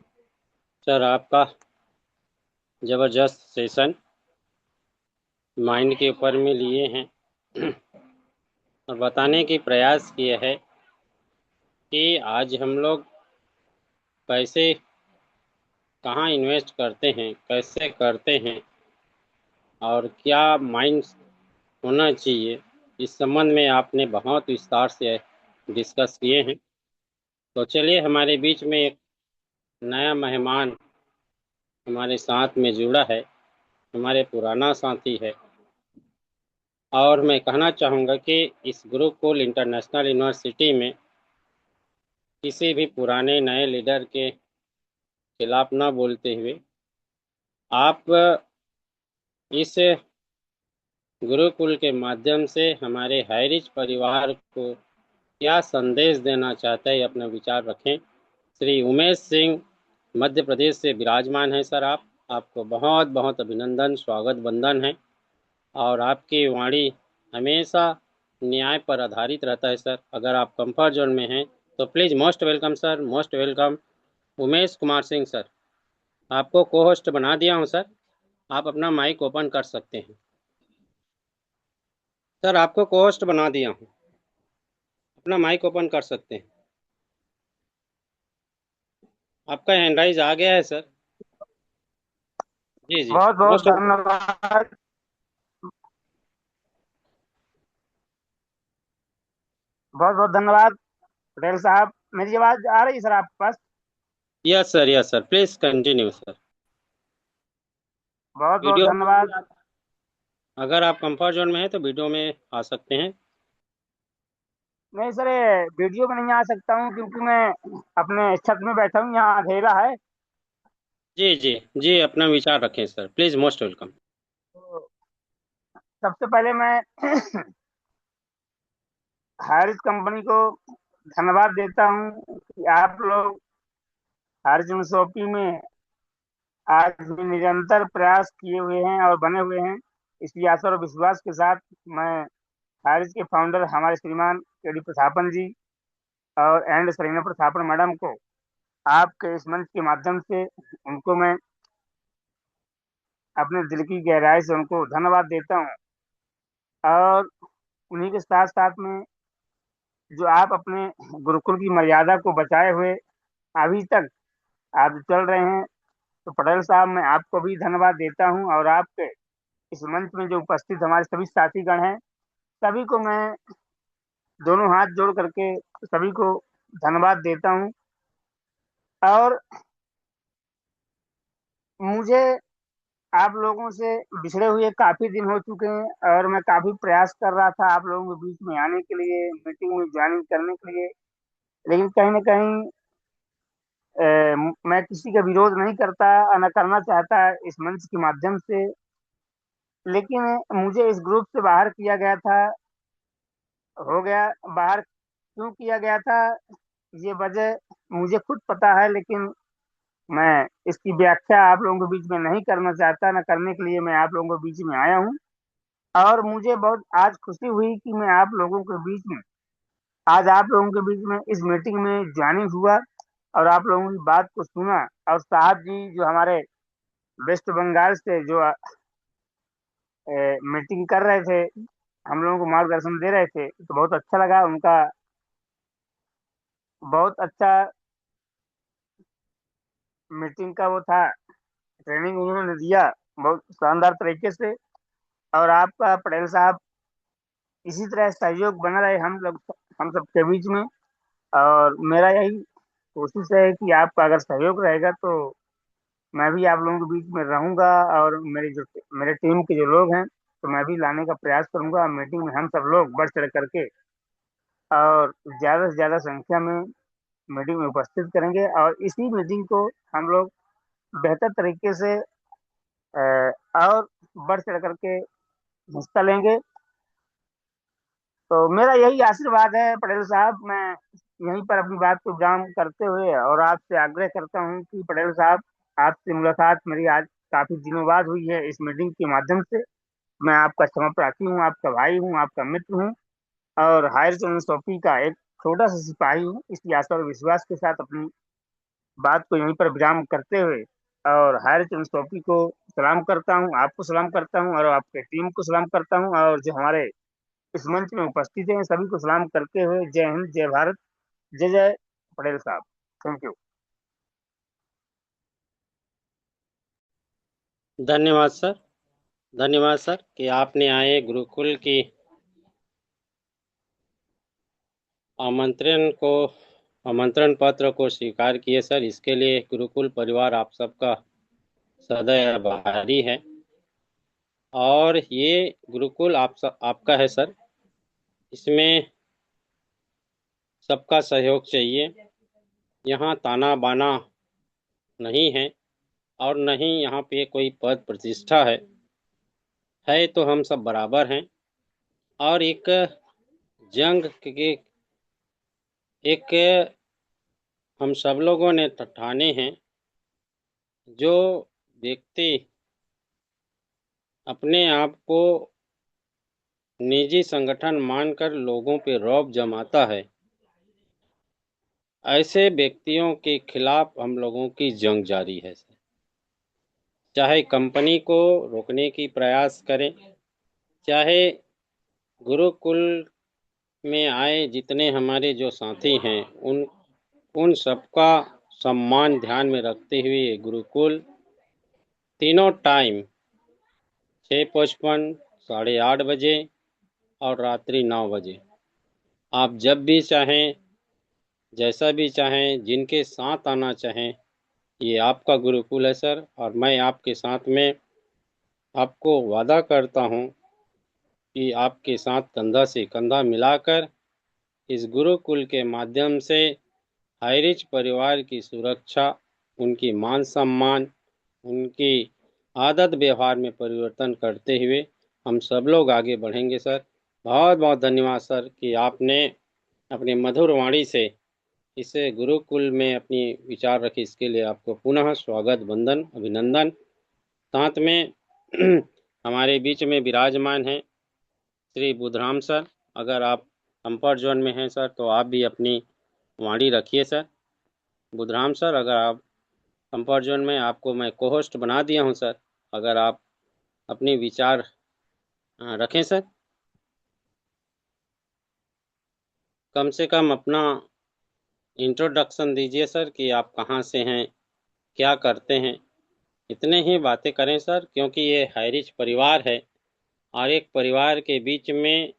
सर। आपका जबरदस्त सेशन माइंड के ऊपर में लिए हैं और बताने की प्रयास किए है कि आज हम लोग पैसे कहाँ इन्वेस्ट करते हैं, कैसे करते हैं और क्या माइंड होना चाहिए, इस संबंध में आपने बहुत विस्तार से डिस्कस किए हैं। तो चलिए, हमारे बीच में एक नया मेहमान हमारे साथ में जुड़ा है, हमारे पुराना साथी है। और मैं कहना चाहूँगा कि इस गुरुकुल इंटरनेशनल यूनिवर्सिटी में किसी भी पुराने नए लीडर के खिलाफ ना बोलते हुए आप इस गुरुकुल के माध्यम से हमारे हाईरिच परिवार को क्या संदेश देना चाहते हैं, अपना विचार रखें। श्री उमेश सिंह मध्य प्रदेश से विराजमान हैं सर। आपको बहुत बहुत अभिनंदन, स्वागत, वंदन है। और आपकी वाणी हमेशा न्याय पर आधारित रहता है सर। अगर आप कंफर्ट जोन में हैं तो please most welcome sir, most welcome. Umesh Kumar Singh sir, आपको को होस्ट बना दिया हूं सर, आप अपना माइक ओपन कर सकते हैं। सर आपको को होस्ट बना दिया हूं, अपना माइक ओपन कर सकते हैं। आपका हैंड राइज आ गया है सर। जी जी, बहुत बहुत मोस्ट वेलकम। धन्यवाद। बहुत बहुत धन्यवाद पटेल साहब। मेरी आवाज आ रही है सर आपके पास? Yes sir, please continue sir. बहुत बहुत वीडियो धन्यवाद। अगर आप कंफर्ट जोन में हैं तो वीडियो में आ सकते हैं। नहीं सर, ये वीडियो में नहीं आ सकता हूँ क्योंकि मैं अपने छत में बैठा हूँ, यहाँ अंधेरा है। जी जी जी, अपना विचार रखें सर, प्लीज मोस्ट वेलकम। तो सबसे पहले मैं हारिस कंपनी को धन्यवाद देता हूँ कि आप लोग हारिस यूनिवर्सिटी में आज भी निरंतर प्रयास किए हुए हैं और बने हुए हैं। इसी आशा और विश्वास के साथ मैं हारिस के फाउंडर हमारे श्रीमान के डी प्रतापन जी और एंड सरीना प्रतापन मैडम को आपके इस मंच के माध्यम से उनको मैं अपने दिल की गहराई से उनको धन्यवाद देता हूँ। और उन्हीं के साथ साथ में जो आप अपने गुरुकुल की मर्यादा को बचाए हुए अभी तक आप चल रहे हैं, तो पटेल साहब मैं आपको भी धन्यवाद देता हूँ। और आपके इस मंच में जो उपस्थित हमारे सभी साथीगण हैं, सभी को मैं दोनों हाथ जोड़ करके सभी को धन्यवाद देता हूँ। और मुझे आप लोगों से बिछड़े हुए काफी दिन हो चुके हैं और मैं काफी प्रयास कर रहा था आप लोगों के बीच में आने के लिए, मीटिंग में ज्वाइन करने के लिए, लेकिन कहीं ना कहीं मैं किसी का विरोध नहीं करता, न करना चाहता इस मंच के माध्यम से। लेकिन मुझे इस ग्रुप से बाहर किया गया था, हो गया बाहर। क्यों किया गया था, ये वजह मुझे खुद पता है, लेकिन मैं इसकी व्याख्या आप लोगों के बीच में नहीं करना चाहता, न करने के लिए मैं आप लोगों के बीच में आया हूँ। और मुझे बहुत आज खुशी हुई कि मैं आप लोगों के बीच में, आज आप लोगों के बीच में इस मीटिंग में ज्वाइनिंग हुआ और आप लोगों की बात को सुना। और साहब जी जो हमारे वेस्ट बंगाल से जो मीटिंग कर रहे थे, हम लोगों को मार्गदर्शन दे रहे थे, तो बहुत अच्छा लगा उनका। बहुत अच्छा मीटिंग का वो था, ट्रेनिंग उन्होंने दिया बहुत शानदार तरीके से। और आपका पटेल साहब इसी तरह सहयोग बना रहे हम लोग, हम सबके बीच में। और मेरा यही कोशिश है कि आपका अगर सहयोग रहेगा तो मैं भी आप लोगों के बीच में रहूंगा, और मेरे टीम के जो लोग हैं तो मैं भी लाने का प्रयास करूंगा। मीटिंग में हम सब लोग बढ़ चढ़ करके और ज्यादा से ज्यादा संख्या में मीटिंग में उपस्थित करेंगे, और इसी मीटिंग को हम लोग बेहतर तरीके से और बढ़ चढ़ करके हिस्सा लेंगे। तो मेरा यही आशीर्वाद है पटेल साहब। मैं यहीं पर अपनी बात को विराम करते हुए और आपसे आग्रह करता हूं कि पटेल साहब, आपसे मुलाकात मेरी आज काफी दिनों बाद हुई है इस मीटिंग के माध्यम से। मैं आपका क्षमा प्रार्थी हूँ, आपका भाई हूँ, आपका मित्र हूँ, और हायर सोफी का एक छोटा सा सिपाही हूँ। इसी आशा और विश्वास के साथ अपनी बात को यहीं पर विराम करते हुए और हायर सोफी को सलाम करता हूँ, आपको सलाम करता हूँ, और आपके टीम को सलाम करता हूँ, और जो हमारे इस मंच में उपस्थित हैं सभी को सलाम करते हुए जय हिंद, जय भारत, जय जय पटेल साहब। Thank you. धन्यवाद सर। धन्यवाद सर कि आपने आए गुरुकुल की आमंत्रण पत्र को स्वीकार किए सर। इसके लिए गुरुकुल परिवार आप सबका सदैव आभारी है। और ये गुरुकुल आपका है सर, इसमें सबका सहयोग चाहिए। यहाँ ताना बाना नहीं है, और न ही यहाँ पे कोई पद प्रतिष्ठा है तो हम सब बराबर हैं। और एक जंग के एक हम सब लोगों ने ठाने हैं, जो व्यक्ति अपने आप को निजी संगठन मानकर लोगों पे रौब जमाता है, ऐसे व्यक्तियों के खिलाफ हम लोगों की जंग जारी है। चाहे कंपनी को रोकने की प्रयास करें, चाहे गुरुकुल में आए जितने हमारे जो साथी हैं उन सबका सम्मान ध्यान में रखते हुए गुरुकुल तीनों टाइम 6:55, 8:30 बजे और रात्रि 9 बजे, आप जब भी चाहें, जैसा भी चाहें, जिनके साथ आना चाहें, ये आपका गुरुकुल है सर। और मैं आपके साथ में आपको वादा करता हूँ कि आपके साथ कंधा से कंधा मिलाकर इस गुरुकुल के माध्यम से हाईरिच परिवार की सुरक्षा, उनकी मान सम्मान, उनकी आदत व्यवहार में परिवर्तन करते हुए हम सब लोग आगे बढ़ेंगे सर। बहुत बहुत धन्यवाद सर कि आपने अपनी मधुर वाणी से इस गुरुकुल में अपनी विचार रखे। इसके लिए आपको पुनः स्वागत, वंदन, अभिनंदन। साथ में हमारे बीच में विराजमान हैं श्री बुधराम सर। अगर आप कंफर्ट जोन में हैं सर तो आप भी अपनी वाणी रखिए सर। बुधराम सर, अगर आप कंफर्ट जोन में, आपको मैं को होस्ट बना दिया हूं सर, अगर आप अपनी विचार रखें सर। कम से कम अपना इंट्रोडक्शन दीजिए सर कि आप कहाँ से हैं, क्या करते हैं। इतने ही बातें करें सर, क्योंकि ये हाईरिच परिवार है और एक परिवार के बीच में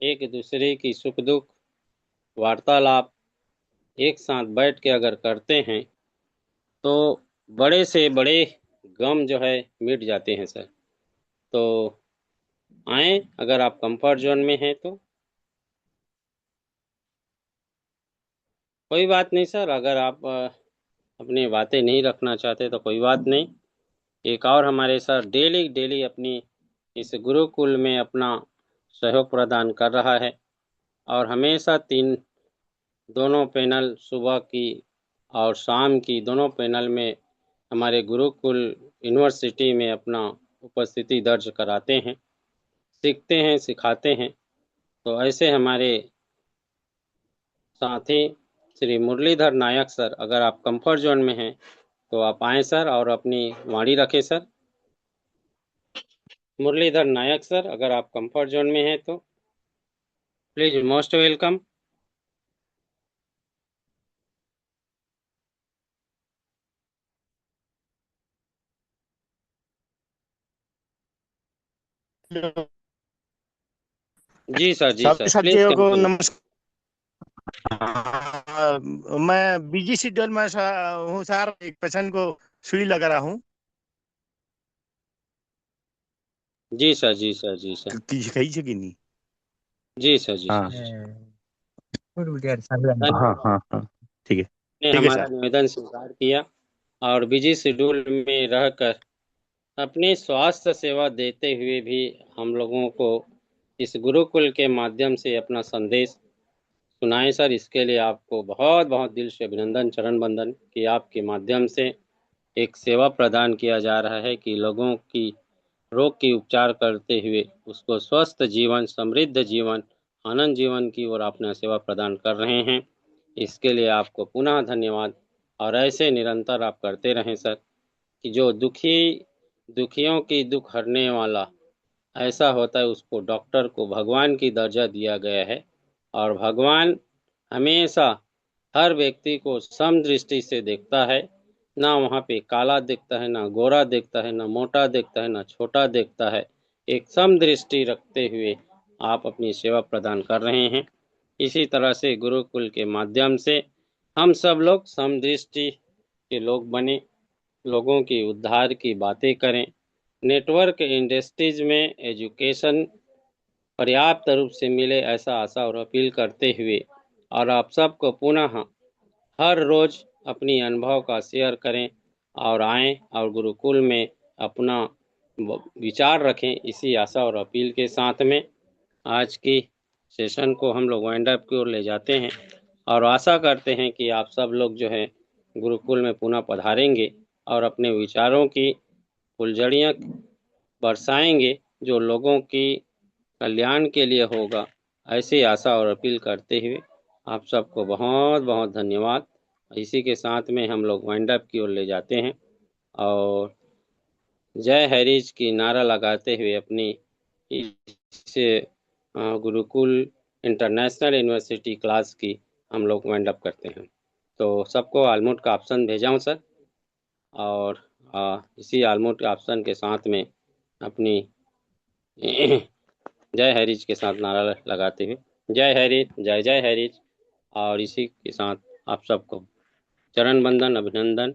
एक दूसरे की सुख दुख वार्तालाप एक साथ बैठ के अगर करते हैं तो बड़े से बड़े गम जो है मिट जाते हैं सर। तो आए, अगर आप कंफर्ट जोन में हैं तो। कोई बात नहीं सर, अगर आप अपनी बातें नहीं रखना चाहते तो कोई बात नहीं। एक और हमारे सर डेली डेली अपनी इस गुरुकुल में अपना सहयोग प्रदान कर रहा है, और हमेशा तीन दोनों पैनल सुबह की और शाम की दोनों पैनल में हमारे गुरुकुल यूनिवर्सिटी में अपना उपस्थिति दर्ज कराते हैं, सीखते हैं, सिखाते हैं। तो ऐसे हमारे साथी श्री मुरलीधर नायक सर, अगर आप कंफर्ट जोन में हैं तो आप आएँ सर और अपनी वाणी रखें सर। मुरलीधर नायक सर, अगर आप कंफर्ट जोन में हैं तो प्लीज, मोस्ट वेलकम। जी सर, जी सभी सर, प्लीज साथियों को कंटिन्यू। नमस्कार। मैं बिजी शेड्यूल में हूँ सर, एक पेशेंट को सुई लगा रहा हूँ। जी सर, जी सर, जी सर, कही से कि नहीं? जी सर, जी हाँ सर। हाँ धन्यवाद, हाँ हाँ, ठीक है, ने ठीक है हमारा सर। निवेदन स्वीकार किया और बिजी शेड्यूल में रहकर अपनी स्वास्थ्य सेवा देते हुए भी हम लोगों को इस गुरुकुल के माध्यम से अपना संदेश सुनाए सर। इसके लिए आपको बहुत बहुत दिल से अभिनंदन, चरण बंदन कि आपके माध्यम से एक सेवा प्रदान किया जा रहा है कि लोगों की रोग की उपचार करते हुए उसको स्वस्थ जीवन, समृद्ध जीवन, आनंद जीवन की ओर अपना सेवा प्रदान कर रहे हैं। इसके लिए आपको पुनः धन्यवाद, और ऐसे निरंतर आप करते रहें सर, कि जो दुखियों की दुख हरने वाला ऐसा होता है, उसको डॉक्टर को भगवान की दर्जा दिया गया है, और भगवान हमेशा हर व्यक्ति को सम दृष्टि से देखता है। ना वहाँ पे काला देखता है, ना गोरा देखता है, ना मोटा देखता है, ना छोटा देखता है। एक सम दृष्टि रखते हुए आप अपनी सेवा प्रदान कर रहे हैं। इसी तरह से गुरुकुल के माध्यम से हम सब लोग सम दृष्टि के लोग बने, लोगों की उद्धार की बातें करें, नेटवर्क इंडस्ट्रीज में एजुकेशन पर्याप्त रूप से मिले, ऐसा आशा और अपील करते हुए, और आप सबको पुनः हर रोज अपनी अनुभव का शेयर करें और आएं और गुरुकुल में अपना विचार रखें, इसी आशा और अपील के साथ में आज की सेशन को हम लोग वाइंड अप की ओर ले जाते हैं, और आशा करते हैं कि आप सब लोग जो है गुरुकुल में पुनः पधारेंगे और अपने विचारों की फुलझड़ियाँ बरसाएंगे, जो लोगों की कल्याण के लिए होगा। ऐसी आशा और अपील करते हुए आप सबको बहुत बहुत धन्यवाद। इसी के साथ में हम लोग वाइंड अप की ओर ले जाते हैं, और जय हरीज की नारा लगाते हुए अपनी इस गुरुकुल इंटरनेशनल यूनिवर्सिटी क्लास की हम लोग वाइंड अप करते हैं। तो सबको आलमोट का ऑप्शन भेजा हूँ सर, और इसी आलमोट के ऑप्शन के साथ में अपनी जय हरीज के साथ नारा लगाते हुए, जय हरीज, जय जय हरीज। और इसी के साथ आप सबको चरण बंदन, अभिनंदन